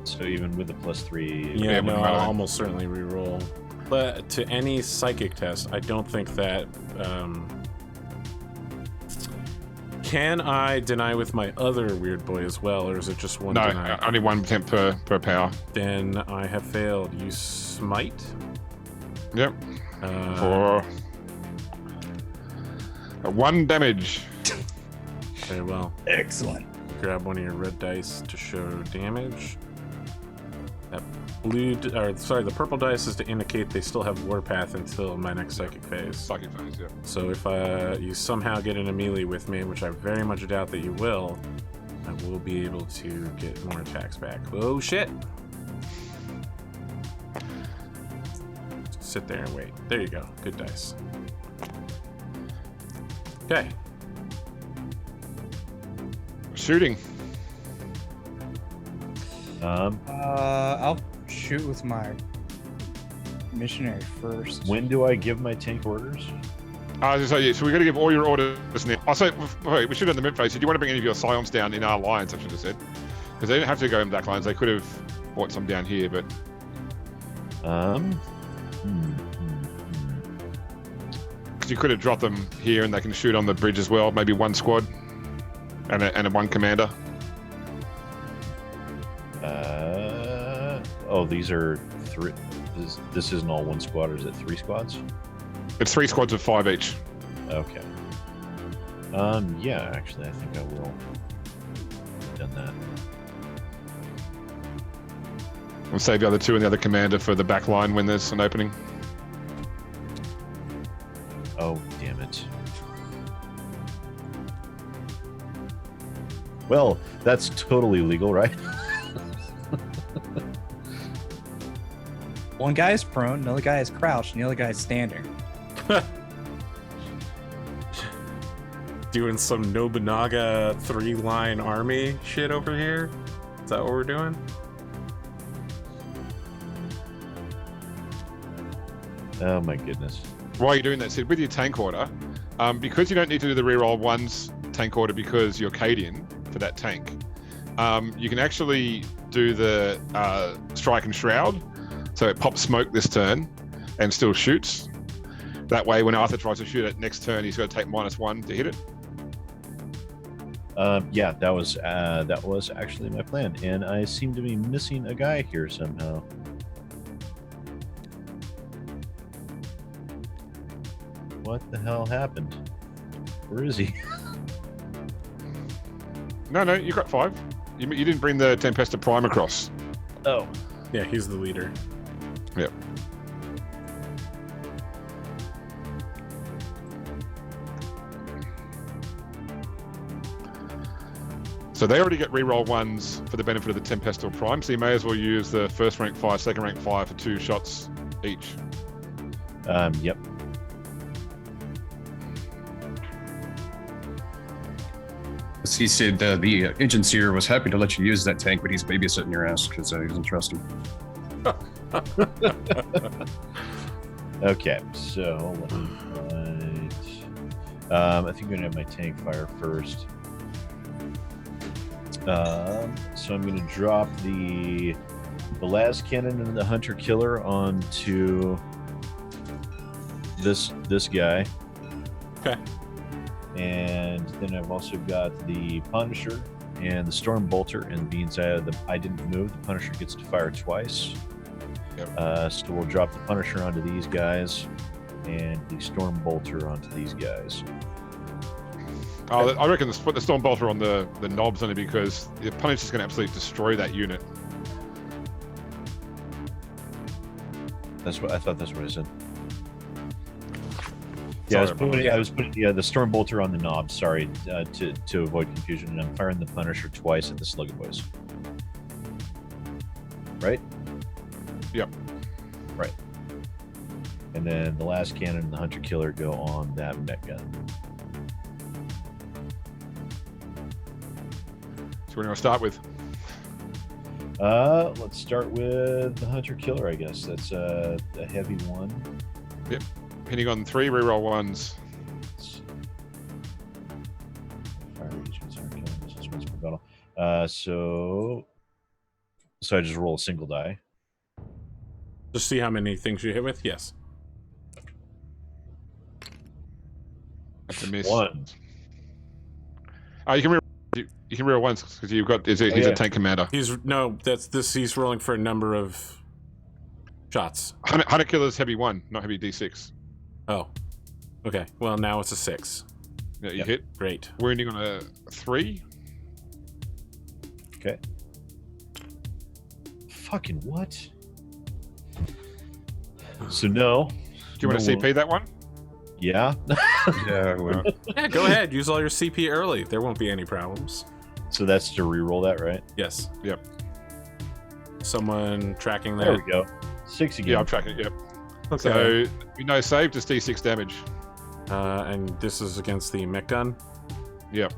So even with the +3, Yeah, it no, wouldn't I'll matter. almost certainly reroll. But to any psychic test, I don't think that. Can I deny with my other weird boy as well, or is it just one No, deny? only 1% per power. Then I have failed. You smite. Yep. For 1 damage. Very well. Excellent. Grab one of your red dice to show damage. That the purple dice is to indicate they still have warpath until my next psychic phase. Psychic phase, yeah. So if you somehow get in a melee with me, which I very much doubt that you will, I will be able to get more attacks back. Oh shit! Sit there and wait. There you go. Good dice. Okay. Shooting. I'll shoot with my missionary first. when do I give my tank orders? So we got to give all your orders now. I say, wait, we should have the mid phase. Did you want to bring any of your Scions down in our lines? I should have said, because they didn't have to go in black lines. They could have brought some down here, but because you could have dropped them here, and they can shoot on the bridge as well. Maybe 1 squad and a 1 commander. Oh, these are 3. This isn't all 1 squad, or is it 3 squads? It's 3 squads of 5 each. Okay. Yeah, actually, I think I will. Done that. We'll save the other 2 and the other commander for the back line when there's an opening. Oh, damn it. Well, that's totally legal, right? One guy is prone, another guy is crouched, and the other guy is standing. Doing some Nobunaga 3-line army shit over here? Is that what we're doing? Oh my goodness. While you're doing that, Sid, with your tank order, because you don't need to do the reroll 1's tank order because you're Cadian for that tank, you can actually do the strike and shroud, so it pops smoke this turn and still shoots. That way, when Arthur tries to shoot it next turn, he's got to take -1 to hit it. Yeah, that was actually my plan, and I seem to be missing a guy here somehow. What the hell happened? Where is he? No, you got 5. You didn't bring the Tempestus Prime across. Oh, Yeah, he's the leader. Yep. So they already get reroll 1s for the benefit of the Tempestal Prime, so you may as well use the first rank fire, second rank fire for 2 shots each. yep. He said the engine seer was happy to let you use that tank, but he's babysitting your ass because he doesn't trust him. Okay, so let me find. I think I'm gonna have my tank fire first. So I'm gonna drop the las cannon and the hunter killer onto this guy. Okay. And then I've also got the Punisher and the Storm Bolter, and being I didn't move, the Punisher gets to fire twice. Yep. So we'll drop the Punisher onto these guys and the Storm Bolter onto these guys. Oh, I reckon put the Storm Bolter on the knobs only because the Punisher's going to absolutely destroy that unit. That's what I thought. That's what I said. Yeah, I was putting the Storm Bolter on the knob. Sorry, to avoid confusion, and I'm firing the Punisher twice at the Slugger Boys. Right. Yep. Right. And then the last cannon and the Hunter Killer go on that mech gun. So we're going to start with. Let's start with the Hunter Killer. I guess that's a heavy one. Yep. Hitting on 3 reroll 1s. Fire agents are killing this once per battle. So I just roll a single die. Just see how many things you hit with. Yes. That's a miss. 1. Oh, you can reroll once because you've got. He's a tank commander. He's rolling for a number of shots. Hunter Killer's heavy 1, not heavy D6. Oh, okay. Well, now it's a 6. Yeah, you hit. Great. Wounding on a 3. Okay. Fucking what? So no. Do you want to CP that one? Yeah. Yeah, I would. Yeah, go ahead. Use all your CP early. There won't be any problems. So that's to re-roll that, right? Yes. Yep. Someone tracking that? There we go. 6 again. Yeah, I'm tracking. Yep. Okay. So we know save, just D6 damage. And this is against the mech gun? Yep.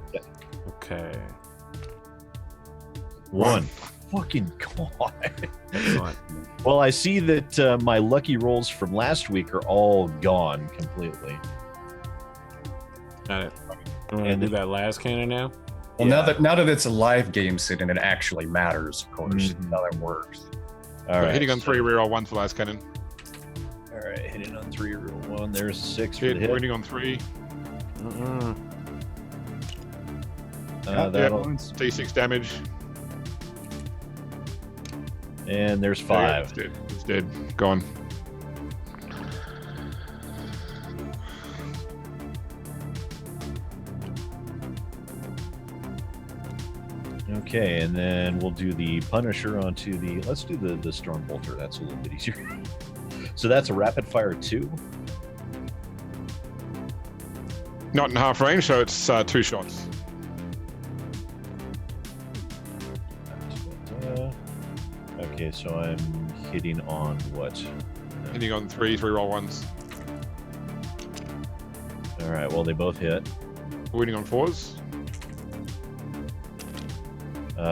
Okay. 1. Fucking God. Excellent. Well, I see that my lucky rolls from last week are all gone completely. Got it. You want to do that last cannon now? Well, now that it's a live game sit and it actually matters, of course, Mhm. how that works. All So right. hitting on so- 3, reroll 1 for last cannon. All right, hitting on 3, roll 1. There's a 6 for Hit, the hit. wounding on 3. That'll, D6 damage. and there's Yeah, 5. it's dead. It's dead. Gone. Okay, and then we'll do the Punisher onto the. Let's do the Storm Bolter. That's a little bit easier. So that's a rapid fire 2. Not in half range, so it's 2 shots. Okay, so I'm hitting on what? Hitting on 3, reroll 1s. All right, well, they both hit. Wounding on 4s.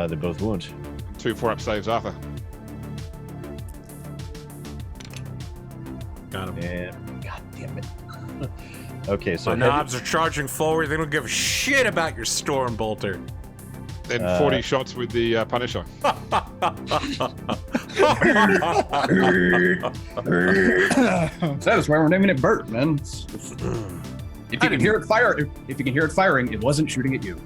They both wound. 2 4-up saves after. Got him. And God damn it. Okay, so My knobs are charging forward. They don't give a shit about your Storm Bolter. Then 40 shots with the Punisher. That is why we're naming it Bert, man. If you can hear it fire, if you can hear it firing, it wasn't shooting at you.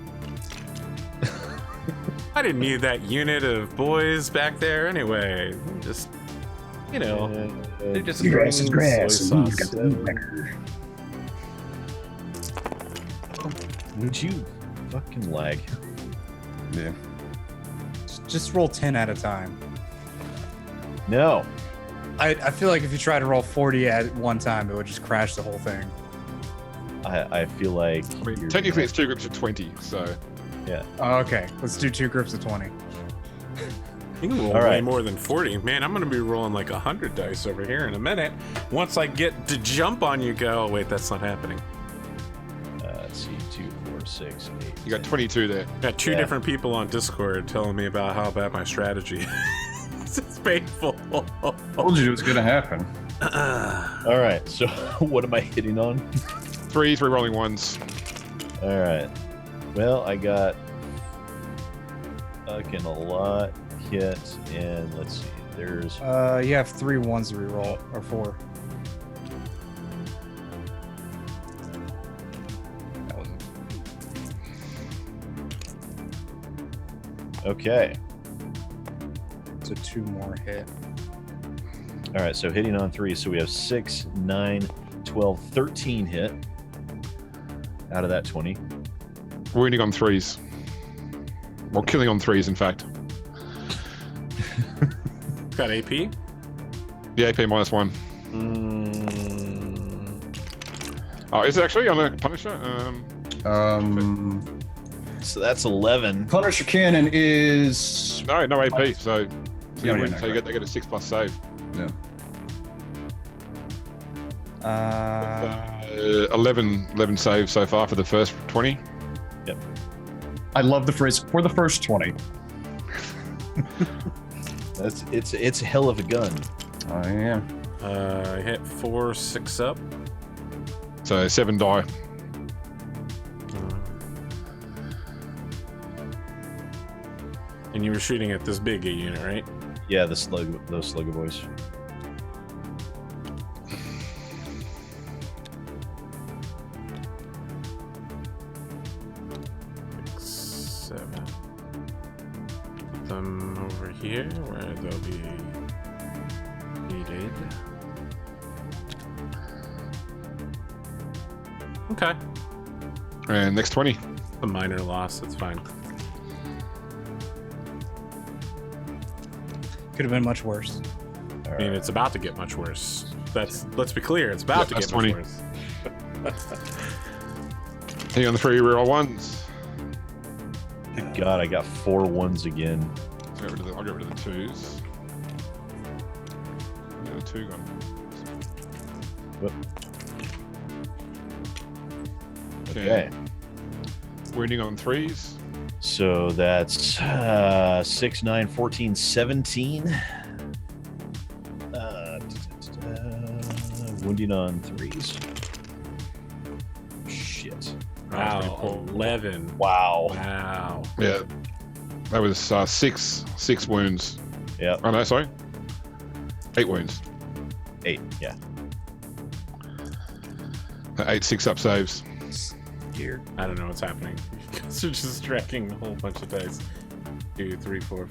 I didn't need that unit of boys back there anyway. Just, you know, they're just Grass is grass, soy and he's sauce. got the woodpecker. Would you fucking lag? Yeah. Just roll 10 at a time. No. I feel like if you try to roll 40 at one time, it would just crash the whole thing. I feel like. I mean, you're technically gonna- it's 2 groups of 20, so Oh, okay, let's do 2 groups of 20. You can roll All way right. more than 40. Man, I'm going to be rolling like 100 dice over here in a minute. Once I get to jump on you, go. Oh, wait, that's not happening. Let's see, 2, 4, 6, 8. you got 22 there. Got 2 Yeah. different people on Discord telling me about how bad my strategy is. It's painful. Told you it was gonna happen. All right, so what am I hitting on? 3 rolling 1s. All right. Well, I got fucking a lot hit, and let's see. There's You have 3 ones to reroll, or 4. that wasn't Okay. So 2 more hit. All right, so hitting on 3. So we have 6, 9, 12, 13 hit out of that 20. Wounding on 3s. Or killing on 3s, in fact. Got AP? The AP -1. Oh, is it actually on a Punisher? So that's 11. Punisher Cannon is No AP. So Yeah, you yeah, win, no, so they get a 6+ save. yeah. 11 saves so far for the first 20. I love the phrase for the first 20. It's a hell of a gun. Oh yeah. I hit 4, 6 up. So 7 die. And you were shooting at this big unit, right? Yeah, those slugger boys. Seven. Put them over here where they'll be needed. Okay. And next 20. A minor loss, that's fine. Could have been much worse. I mean, it's about to get much worse. Let's be clear, it's about to that's get much 20. worse. Hitting on the 3 reroll 1s. God, I got 4 1s again. I'll get rid of the 2s. Yeah, 2 gone. Whoop. Okay. Wounding on 3s. So that's 6, 9, 14, 17. Wounding on 3s. Shit. Wow, 11. Wow. Wow. Yeah. That was 6 wounds. Yeah. Oh no, sorry. 8 wounds. 8. Yeah. 8 6-up saves. Here. I don't know what's happening. You guys are just tracking a whole bunch of dice. 2, 3, 4,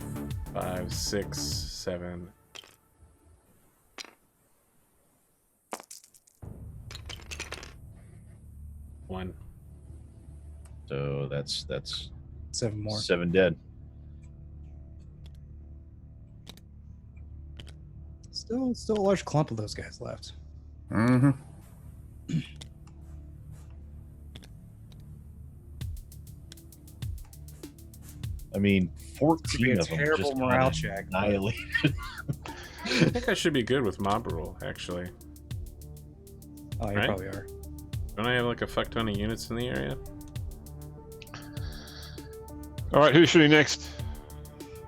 5, 6, 7. One. So that's 7 more. 7 dead. Still a large clump of those guys left. Mm-hmm. I mean, Be 14 a of them terrible just morale kinda check. annihilated. I think I should be good with mob rule, actually. Oh, you Right? probably are. Don't I have like a fuck ton of units in the area? Alright, who's shooting next?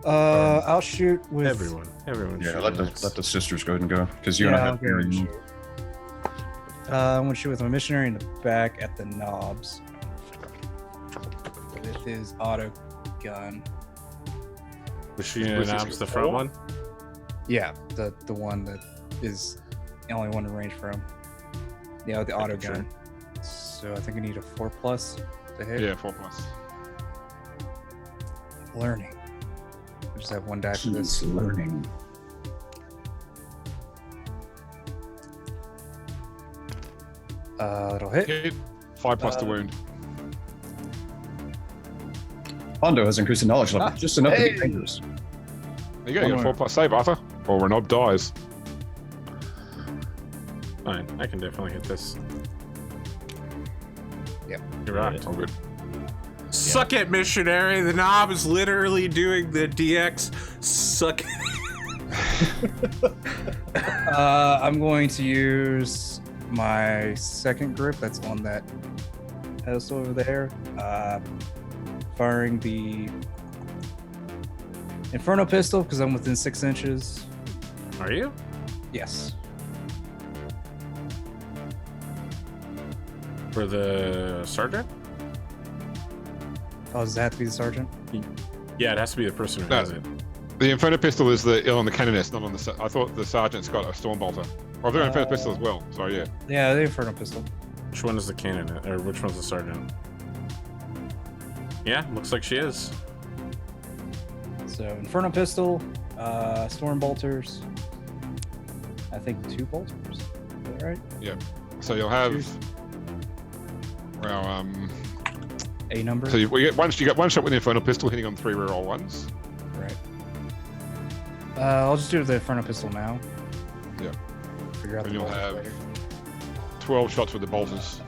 I'll shoot with Everyone Yeah, shoot let units. the sisters go ahead and go because you Yeah, and I I'll have. go and shoot. I'm gonna shoot with my missionary in the back at the knobs with his auto gun. Was shooting at knobs the front one? Yeah, the one that is the only one in range for him. Yeah, with the auto Sure. gun. So I think I need a 4+ to hit. Yeah, 4+. Learning. I just have 1 die for this. learning. It'll hit. Hit. 5+ to wound. Hondo has increased in knowledge level just enough to Hey! be dangerous. There you go, you One get a more. 4+ save, Arthur. Or Renob dies. Fine, I can definitely hit this. Yep. You're right. All good. Suck it, missionary. The knob is literally doing the DX. Suck it. I'm going to use my second grip that's on that pedestal over there. Firing the Inferno pistol because I'm within 6 inches. Are you? Yes. For the sergeant? Oh, does that have to be the sergeant? Yeah, it has to be the person who No. has it. The Inferno pistol is on the canoness, not on the. I thought the sergeant's got a Stormbolter. Or they're Inferno pistol as well. So yeah. Yeah, the Inferno pistol. Which one is the cannon, or which one's the sergeant? Yeah, looks like she is. So Inferno Pistol, Storm Bolters. I think 2 bolters. Is that right? Yeah. So you'll have. Well, A number. So you get one shot with the Inferno Pistol hitting on 3 reroll ones. Right. I'll just do the Inferno Pistol now. Yeah. Figure out And the you'll bolters have later. 12 shots with the bolters.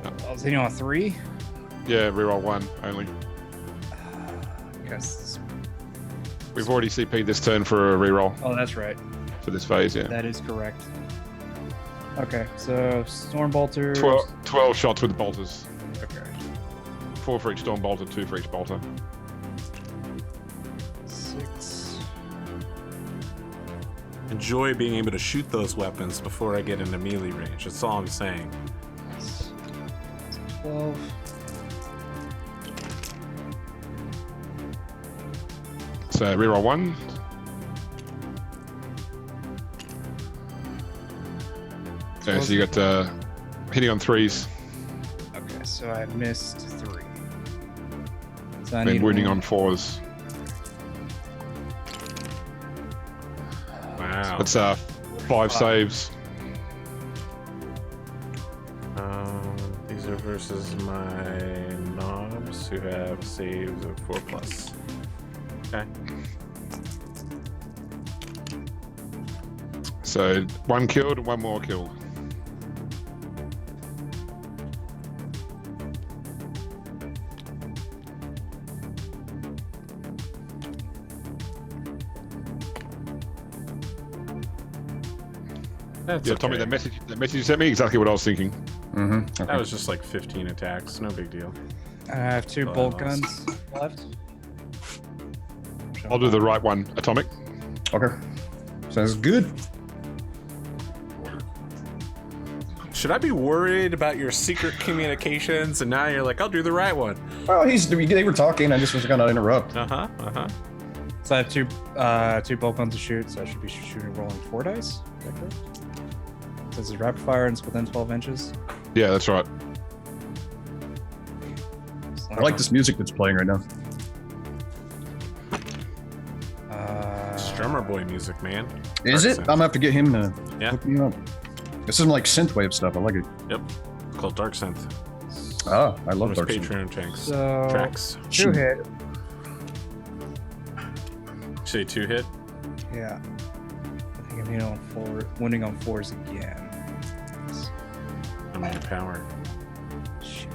I was hitting on 3. Yeah, reroll 1 only. Yes. We've already CP'd this turn for a reroll Oh, that's right. for this phase, yeah. That is correct. Okay, so Storm Bolter. 12 shots with the bolters. Okay. 4 for each Storm Bolter, 2 for each bolter. 6. Enjoy being able to shoot those weapons before I get into melee range. That's all I'm saying. 12. So reroll 1. Okay, so you got hitting on 3s Okay, so I missed 3. So I and need wounding one. on 4s. Wow. That's 5 saves. These are versus my knobs who have saves of 4+. Okay. So 1 killed and 1 more killed. That's Yeah, Tommy, okay. the message you sent me, exactly what I was thinking. Mm-hmm. That was just like 15 attacks. No big deal. I have 2 Oh, I bolt lost. guns left. I'll do the right one, Atomic. Okay. Sounds good. Should I be worried about your secret communications? And now you're like, I'll do the right one. Well, they were talking. I just was gonna interrupt. So I have 2 bolt guns to shoot, so I should be rolling 4 dice. Is that correct? This is rapid fire and it's within 12 inches. Yeah, that's right. I like this music that's playing right now. Drummer boy music, man. Is Dark it? synth. I'm gonna have to get him to Yeah. hook me up. This isn't like synthwave stuff. I like it. Yep. It's called Dark Synth. Ah, I love Those Dark Synth. Patreon tanks. So Tracks. 2 hit. Say 2 hit. Yeah. I think I'm hitting on 4, wounding on 4s again. I'm in your power. Shit.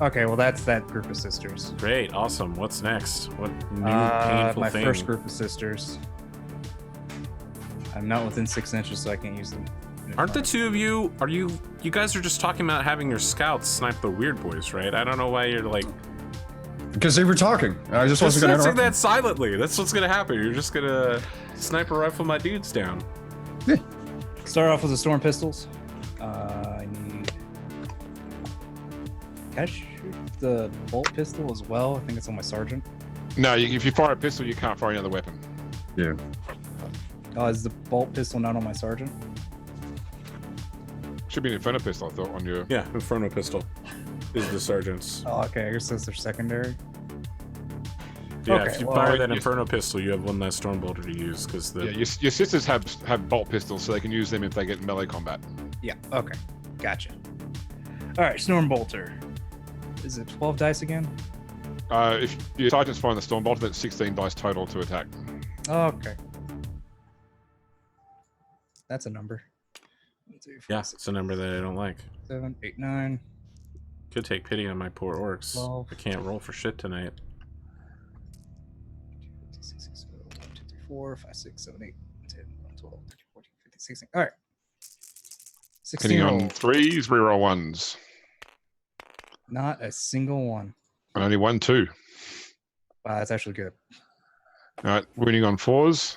Okay, well that's that group of sisters. Great. Awesome. What's next? What new painful My thing? first group of sisters. I'm not within 6 inches, so I can't use them. Aren't the 2 of you? Are you guys are just talking about having your scouts snipe the weird boys, right? I don't know why you're like Because they were talking. I just wasn't gonna sensing interrupt. that silently. That's what's gonna happen. You're just gonna sniper rifle my dudes down. Start off with the storm pistols. I need. Can I shoot the bolt pistol as well? I think it's on my sergeant. No, if you fire a pistol, you can't fire any other weapon. Yeah. Oh, is the bolt pistol not on my sergeant? Should be an Inferno Pistol, I thought, on your... Yeah, Inferno pistol is the sergeant's. Oh, okay. I guess those are secondary. Yeah, Okay, if you well, fire that yes. Inferno pistol, you have one less Stormbolter to use because the Yeah, your sisters have bolt pistols, so they can use them if they get in melee combat. Yeah. Okay. Gotcha. All right. Storm bolter. Is it 12 dice again? If your sergeant's firing the Storm Bolter, that's 16 dice total to attack. Oh, okay. That's a number. 1, 2, 4, yeah, 6, it's a number that I don't like. 7, 8, 9. Could take pity on my poor orcs. 12. I can't roll for shit tonight. 1, 2, 3, 4, 5, 6, 7, 8, 10, 11, 12, 13, 14, 15, 16. All right. 16 Hitting on roll. 3s, reroll 1s. Not a single one. Only 1, 2. Wow, that's actually good. All right, wounding on 4s.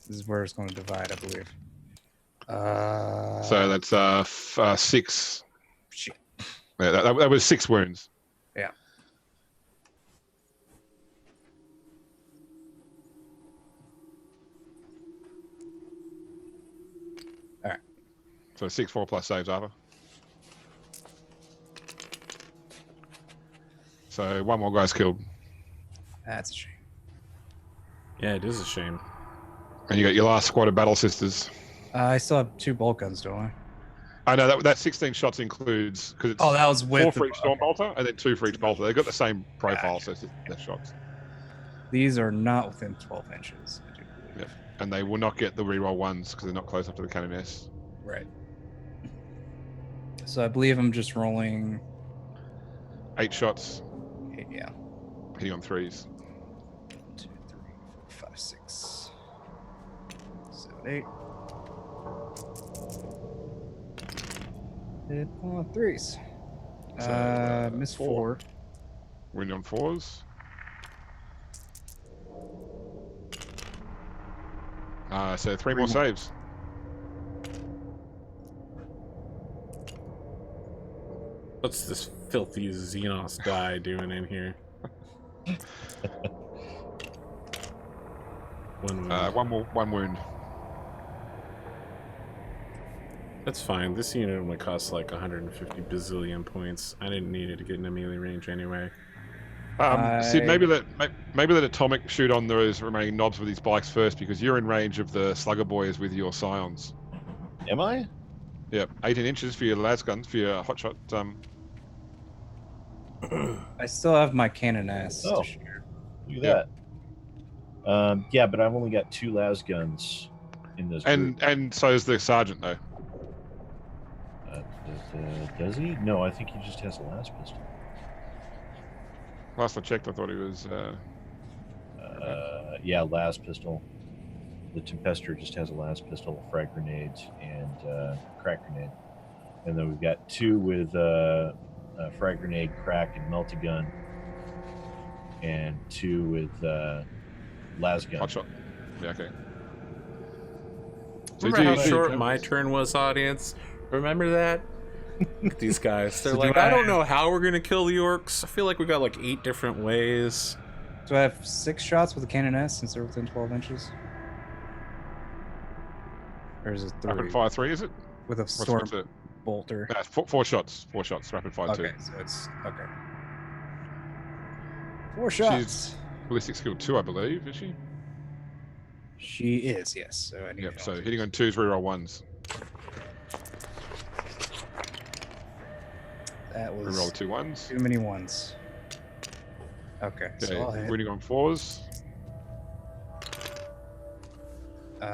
This is where it's going to divide, I believe. So that's 6. Shit. Yeah, that was 6 wounds. Yeah. All right. So 6 4+ saves, Arthur. So one more guy's killed. That's a shame. Yeah, it is a shame. And you got your last squad of battle sisters. I still have 2 bolt guns, don't I? I know that 16 shots includes, because it's Oh, that was 4 with for each storm bolter and then 2 for each bolter. They've got the same profile, Gotcha. so it's just their shots. These are not within 12 inches. I do believe. Yep. And they will not get the reroll ones because they're not close up to the cannon S. Right. So I believe I'm just rolling. 8 shots, Yeah. hitting on 3s. 2, 3, 4, 5, 6, 7, 8. Hit on 3s. So, Miss 4. 4. Win on 4s. So 3 more saves. What's this filthy Xenos die doing in here? One wound. One wound. That's fine. This unit only costs like 150 bazillion points. I didn't need it to get in a melee range anyway. Sid, maybe let Atomic shoot on those remaining knobs with his bikes first, because you're in range of the Slugger Boys with your Scions. Am I? Yep, 18 inches for your las guns, for your hotshot. I still have my cannon ass Oh. to share. Look at that. Yeah, but I've only got 2 las guns in this group. And so is the sergeant though. Does he? No, I think he just has a las pistol. Last I checked, I thought he was. Yeah, las pistol. The Tempestus just has a las pistol, frag grenades, and crack grenade. And then we've got 2 with frag grenade, crack, and multi-gun. And 2 with las gun. Hotshot. Yeah, okay. So Remember how short my turn was, audience? Remember that? Look at these guys. They're So like, do I I- don't know how we're gonna kill the orcs. I feel like we got like 8 different ways. Do I have 6 shots with a cannon S since they're within 12 inches? Or is it 3? Rapid fire 3, is it? With a What's storm it? bolter. No, 4 shots. 4 shots. Rapid fire 2. Okay, so it's okay. 4 shots. Ballistic skill 2, I believe. Is she? She is, yes. So I need Yep. to So hitting on 2s, reroll 1s. that was Reroll 2 1s. too many ones. Okay, so I'll Okay. hit. Winning on 4s.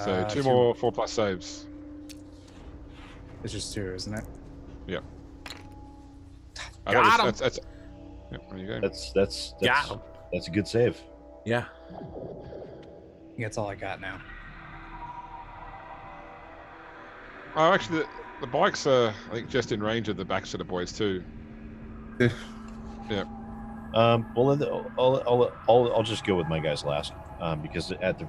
So 2 two- more 4+ saves. It's just 2, isn't it? Got 'em. That's yep, there you go. Got him. That's a good save. Yeah. That's all I got now. Oh, actually, the bikes are, I think, just in range of the back set of boys too. Well, then I'll just go with my guys last, because at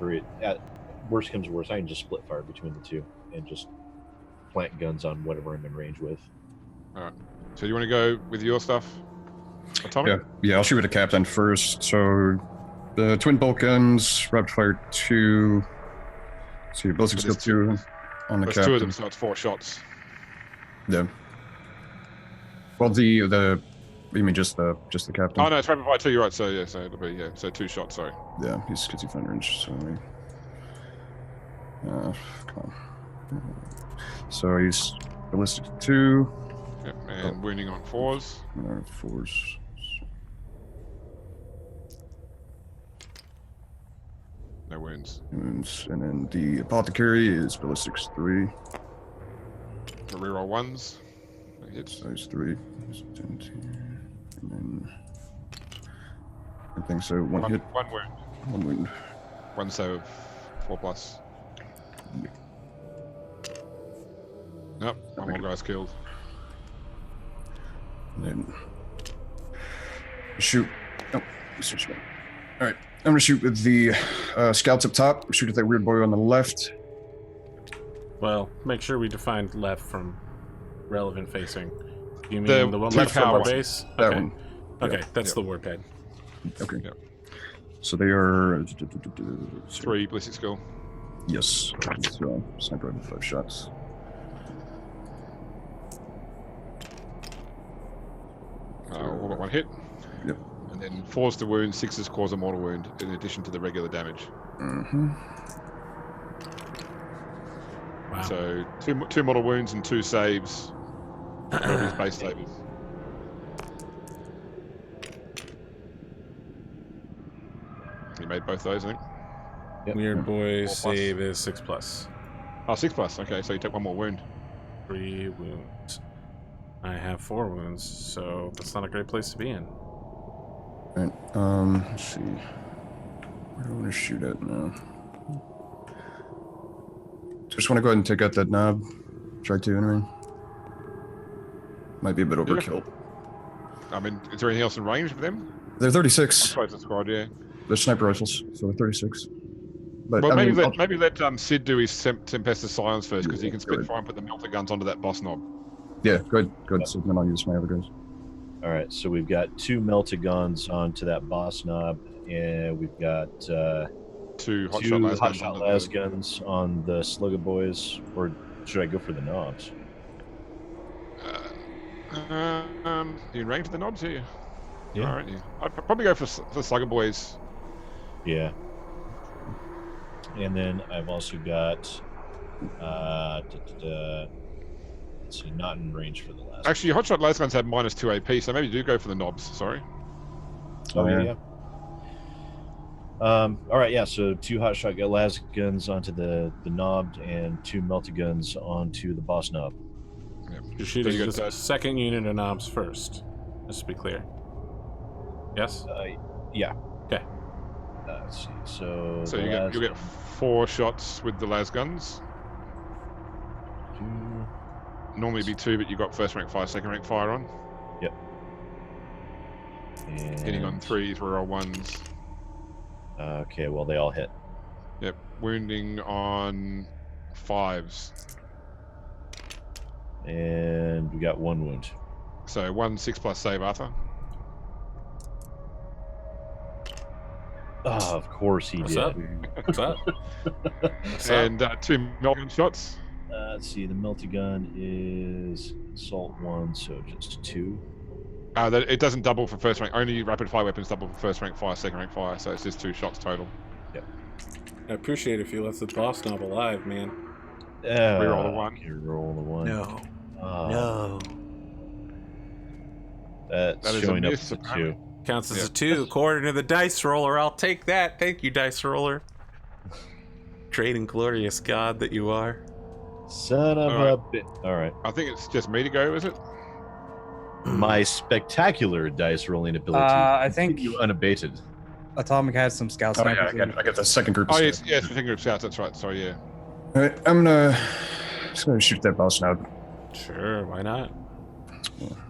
worst comes to worst, I can just split fire between the 2 and just plant guns on whatever I'm in range with. All right. So you want to go with your stuff, Atomic? Yeah, I'll shoot with the captain first. So the twin bolt guns, rapid fire 2. See, ballistic skill 2 on the There's captain. 2 of them, so it's 4 shots. Yeah. Well, the you mean just the captain? Oh no, it's rapid fire 2. You're right. So yeah, so it'll be so 2 shots. Sorry. Yeah, he's schizophrenic range. So come on. So he's ballistic 2. Yep. And wounding on 4s. 4s. No wounds. And then the apothecary is ballistics 3. The reroll 1s. That hits. Size 3. And then I think so. One hit, 1 wound. 1 wound. 1 save. 4+. Nope. 1 more guy's killed. And then shoot. Oh, switch back. All right, I'm gonna shoot with the scouts up top. Shoot at that weird boy on the left. Well, make sure we define left from relevant facing. You mean The the one two left from our towers. base? That Okay. one. Okay, that's Yep. the warphead. Okay. Yep. So they are 3 ballistic skill. Yes. So sniper rifle 5 shots. All but 1 hit. Yep. And then 4s to wound, 6s cause a mortal wound in addition to the regular damage. Mm-hmm. Wow. So two mortal wounds and 2 saves. Whatever his base save is. You made both those, I think. Yep. Weird boy 4+. save is 6+. Oh, 6+. Okay, so you take 1 more wound. 3 wounds. I have 4 wounds, so that's not a great place to be in. Right. Let's see. Where do I want to shoot at now? Just want to go ahead and take out that knob. Try to, anyway. Might be a bit overkill. I mean, is there anything else in range for them? They're I 36. suppose the squad, yeah. They're sniper rifles, so they're 36. But Well, I maybe mean, let Sid do his Tempestus Scions first, because he Yeah, can go spit ahead. fire and put the melter guns onto that boss knob. yeah, good. So then I'll use my other guys. All right, so we've got 2 melted guns onto that boss knob, and we've got 2 hot 2 shot las hot guns shot onto las the... guns on the Slugger Boys, or should I go for the knobs? You in range of the knobs here? Yeah. All right, yeah. I'd probably go for Slugger Boys. Yeah. And then I've also got, let's see, not in range for the last. Actually, your hot shot las guns have -2 AP, so maybe do go for the knobs. Sorry. Oh, yeah. yeah. All right, yeah. So 2 hot shot las guns onto the knob, and 2 melted guns onto the boss knob. Yeah. You're shooting you the got second unit of knobs first, just to be clear. Yes? Yeah. Okay. Let's see. So So the you'll get 4 shots with the las guns. Normally it'd be 2, but you got first rank fire, second rank fire on. Yep. Hitting on 3s, roll 1s. Okay, well they all hit. Yep. Wounding on 5s. And we got 1 wound. So 1 6+ save, Arthur. Oh, of course he What's did. up? What's up? What's up? And 2 melting shots. Let's see. The melty gun is assault 1, so just 2. It doesn't double for first rank. Only rapid fire weapons double for first rank fire, second rank fire. So it's just 2 shots total. I appreciate if you left the boss knob alive, man. Reroll the 1. You roll the 1. No. Oh, No. That's That is a showing up miss, as a apparently. 2. Counts as Yeah. a 2 according to the dice roller. I'll take that. Thank you, dice roller. Great and glorious god that you are. Son of All a bit. All right. I think it's just me to go, is it? My spectacular dice rolling ability. I think you unabated. Atomic has some scout Oh, yeah, snipers. I got the second group of Oh, scouts. yes, the finger of scouts. That's right. Sorry, yeah. All right, just gonna shoot that boss knob. Sure, why not?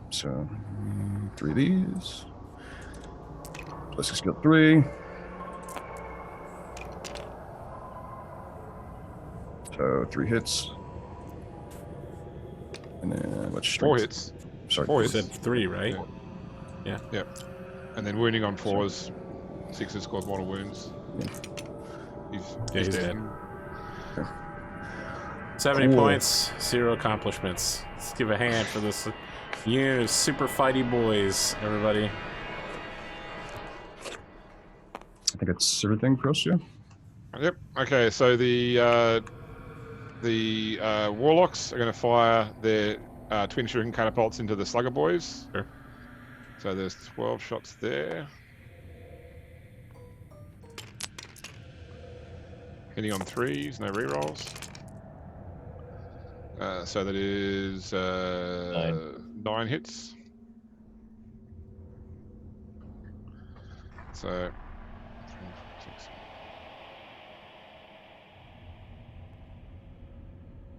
So 3 of these. Plus a skill 3. So 3 hits. And then what's 4 strength? hits. Sorry. 4 You hits. said 3, right? Yeah. And then wounding on 4s. 6s cause mortal wounds. Yeah. He's he's dead. Okay. 70 Cool. points, 0 accomplishments. Let's give a hand for this unit of super fighty boys, everybody. I think that's everything for us, yeah? Yep. Okay, so the warlocks are going to fire their twin shuriken catapults into the slugger boys. Sure. So there's 12 shots there. Hitting on 3s, no rerolls. So that is 9 hits. So 3, 4, 6.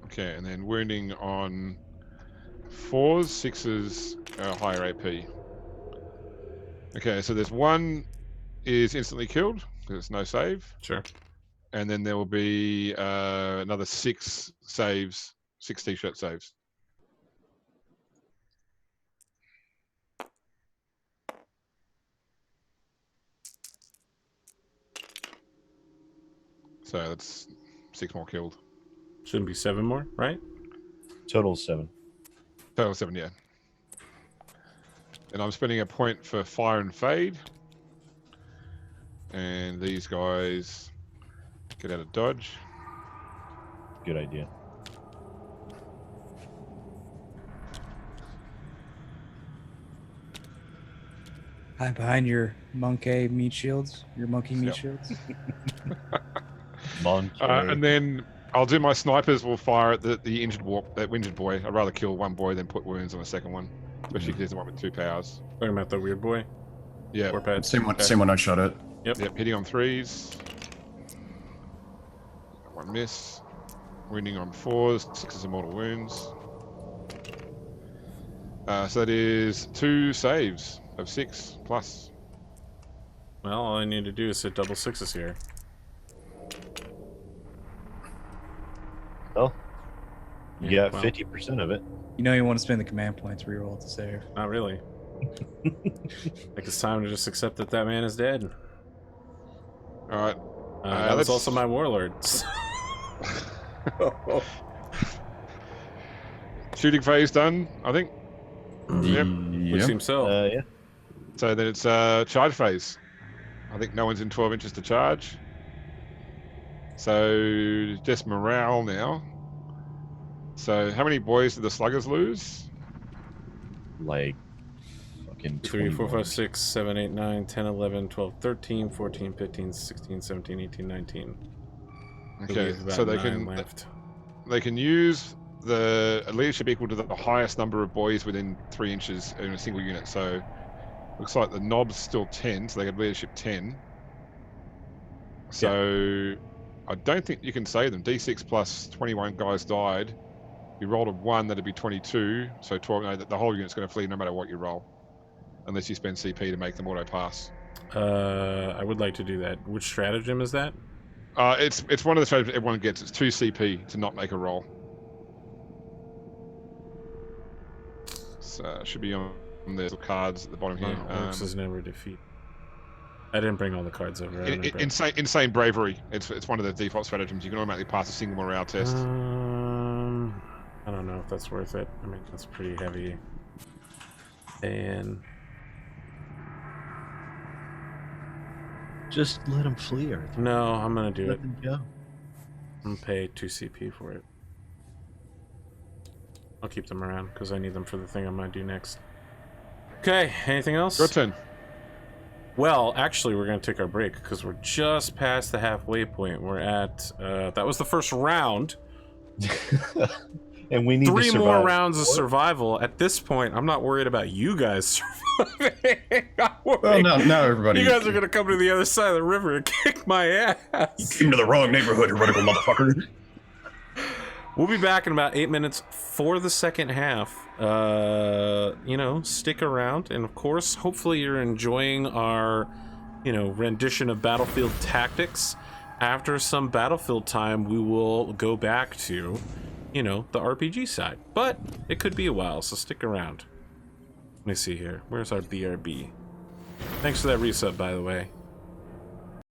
Okay, and then wounding on 4s, 6s, higher AP. Okay, so there's 1 is instantly killed because it's no save, Sure. and then there will be another 6 saves, 6 t-shirt saves. So that's 6 more killed. Shouldn't be 7 more, right? Total 7. Total 7, yeah. And I'm spending a point for fire and fade. And these guys get out of dodge. Good idea. Hide behind your monkey meat shields. Your monkey meat Yep. shields. Monkey. And then I'll do my snipers. Will fire at the injured boy. I'd rather kill one boy than put wounds on a second one, especially if he's the one with 2 powers. Talking about the weird boy. Yeah. Or pets. Same one I shot at. Yep. Hitting on 3s. 1 miss. Wounding on 4s. 6s of mortal wounds. So that is 2 saves of 6 plus. Well, all I need to do is hit double 6s here. Well, you Yeah, got well. 50% of it. You know you want to spend the command points reroll to save. Not really. Like it's time to just accept that that man is dead. All right. That was let's- also my warlord. Shooting phase done, I think. Yep. Would Yep. seem so. Yeah. So then it's charge phase. I think no one's in 12 inches to charge. So just morale now. So how many boys did the sluggers lose? Like fucking 3, 4, 5, 21. 6, 7, 8, 9, 10, 11, 12, 13, 14, 15, 16, 17, 18, 19. Okay, About so they 9 can left. they can use the leadership equal to the highest number of boys within 3 inches in a single unit. So looks like the knob's still 10, so they got leadership 10. So I don't think you can save them. D6 plus 21 guys died. You rolled a 1, that'd be 22. So 12. No, the whole unit's going to flee no matter what you roll, unless you spend CP to make them auto pass. I would like to do that. Which stratagem is that? It's one of the strategies everyone gets. It's 2 CP to not make a roll. So it should be on the little cards at the bottom here. Orcs is never defeat. I didn't bring all the cards over. I don't remember. Insane bravery. It's one of the default stratagems. You can automatically pass a single morale test. I don't know if that's worth it. I mean, that's pretty heavy. And Just let them flee, Arthur. no, I'm gonna do it. Let them go. I'm gonna pay 2 CP for it. I'll keep them around because I need them for the thing I might do next. Okay, anything else? Your turn. Well, actually, we're gonna take our break because we're just past the halfway point. We're at that was the first round. And we need 3 to more survive. rounds of survival. At this point, I'm not worried about you guys surviving. I'm Well, worried now everybody. you guys are gonna come to the other side of the river and kick my ass. Came to the wrong neighborhood, heretical motherfucker. We'll be back in about 8 minutes for the second half. You know, stick around, and of course, hopefully you're enjoying our, rendition of Battlefield Tactics. After some Battlefield time, we will go back to, the RPG side. But it could be a while, so stick around. Let me see here. Where's our BRB? Thanks for that resub, by the way.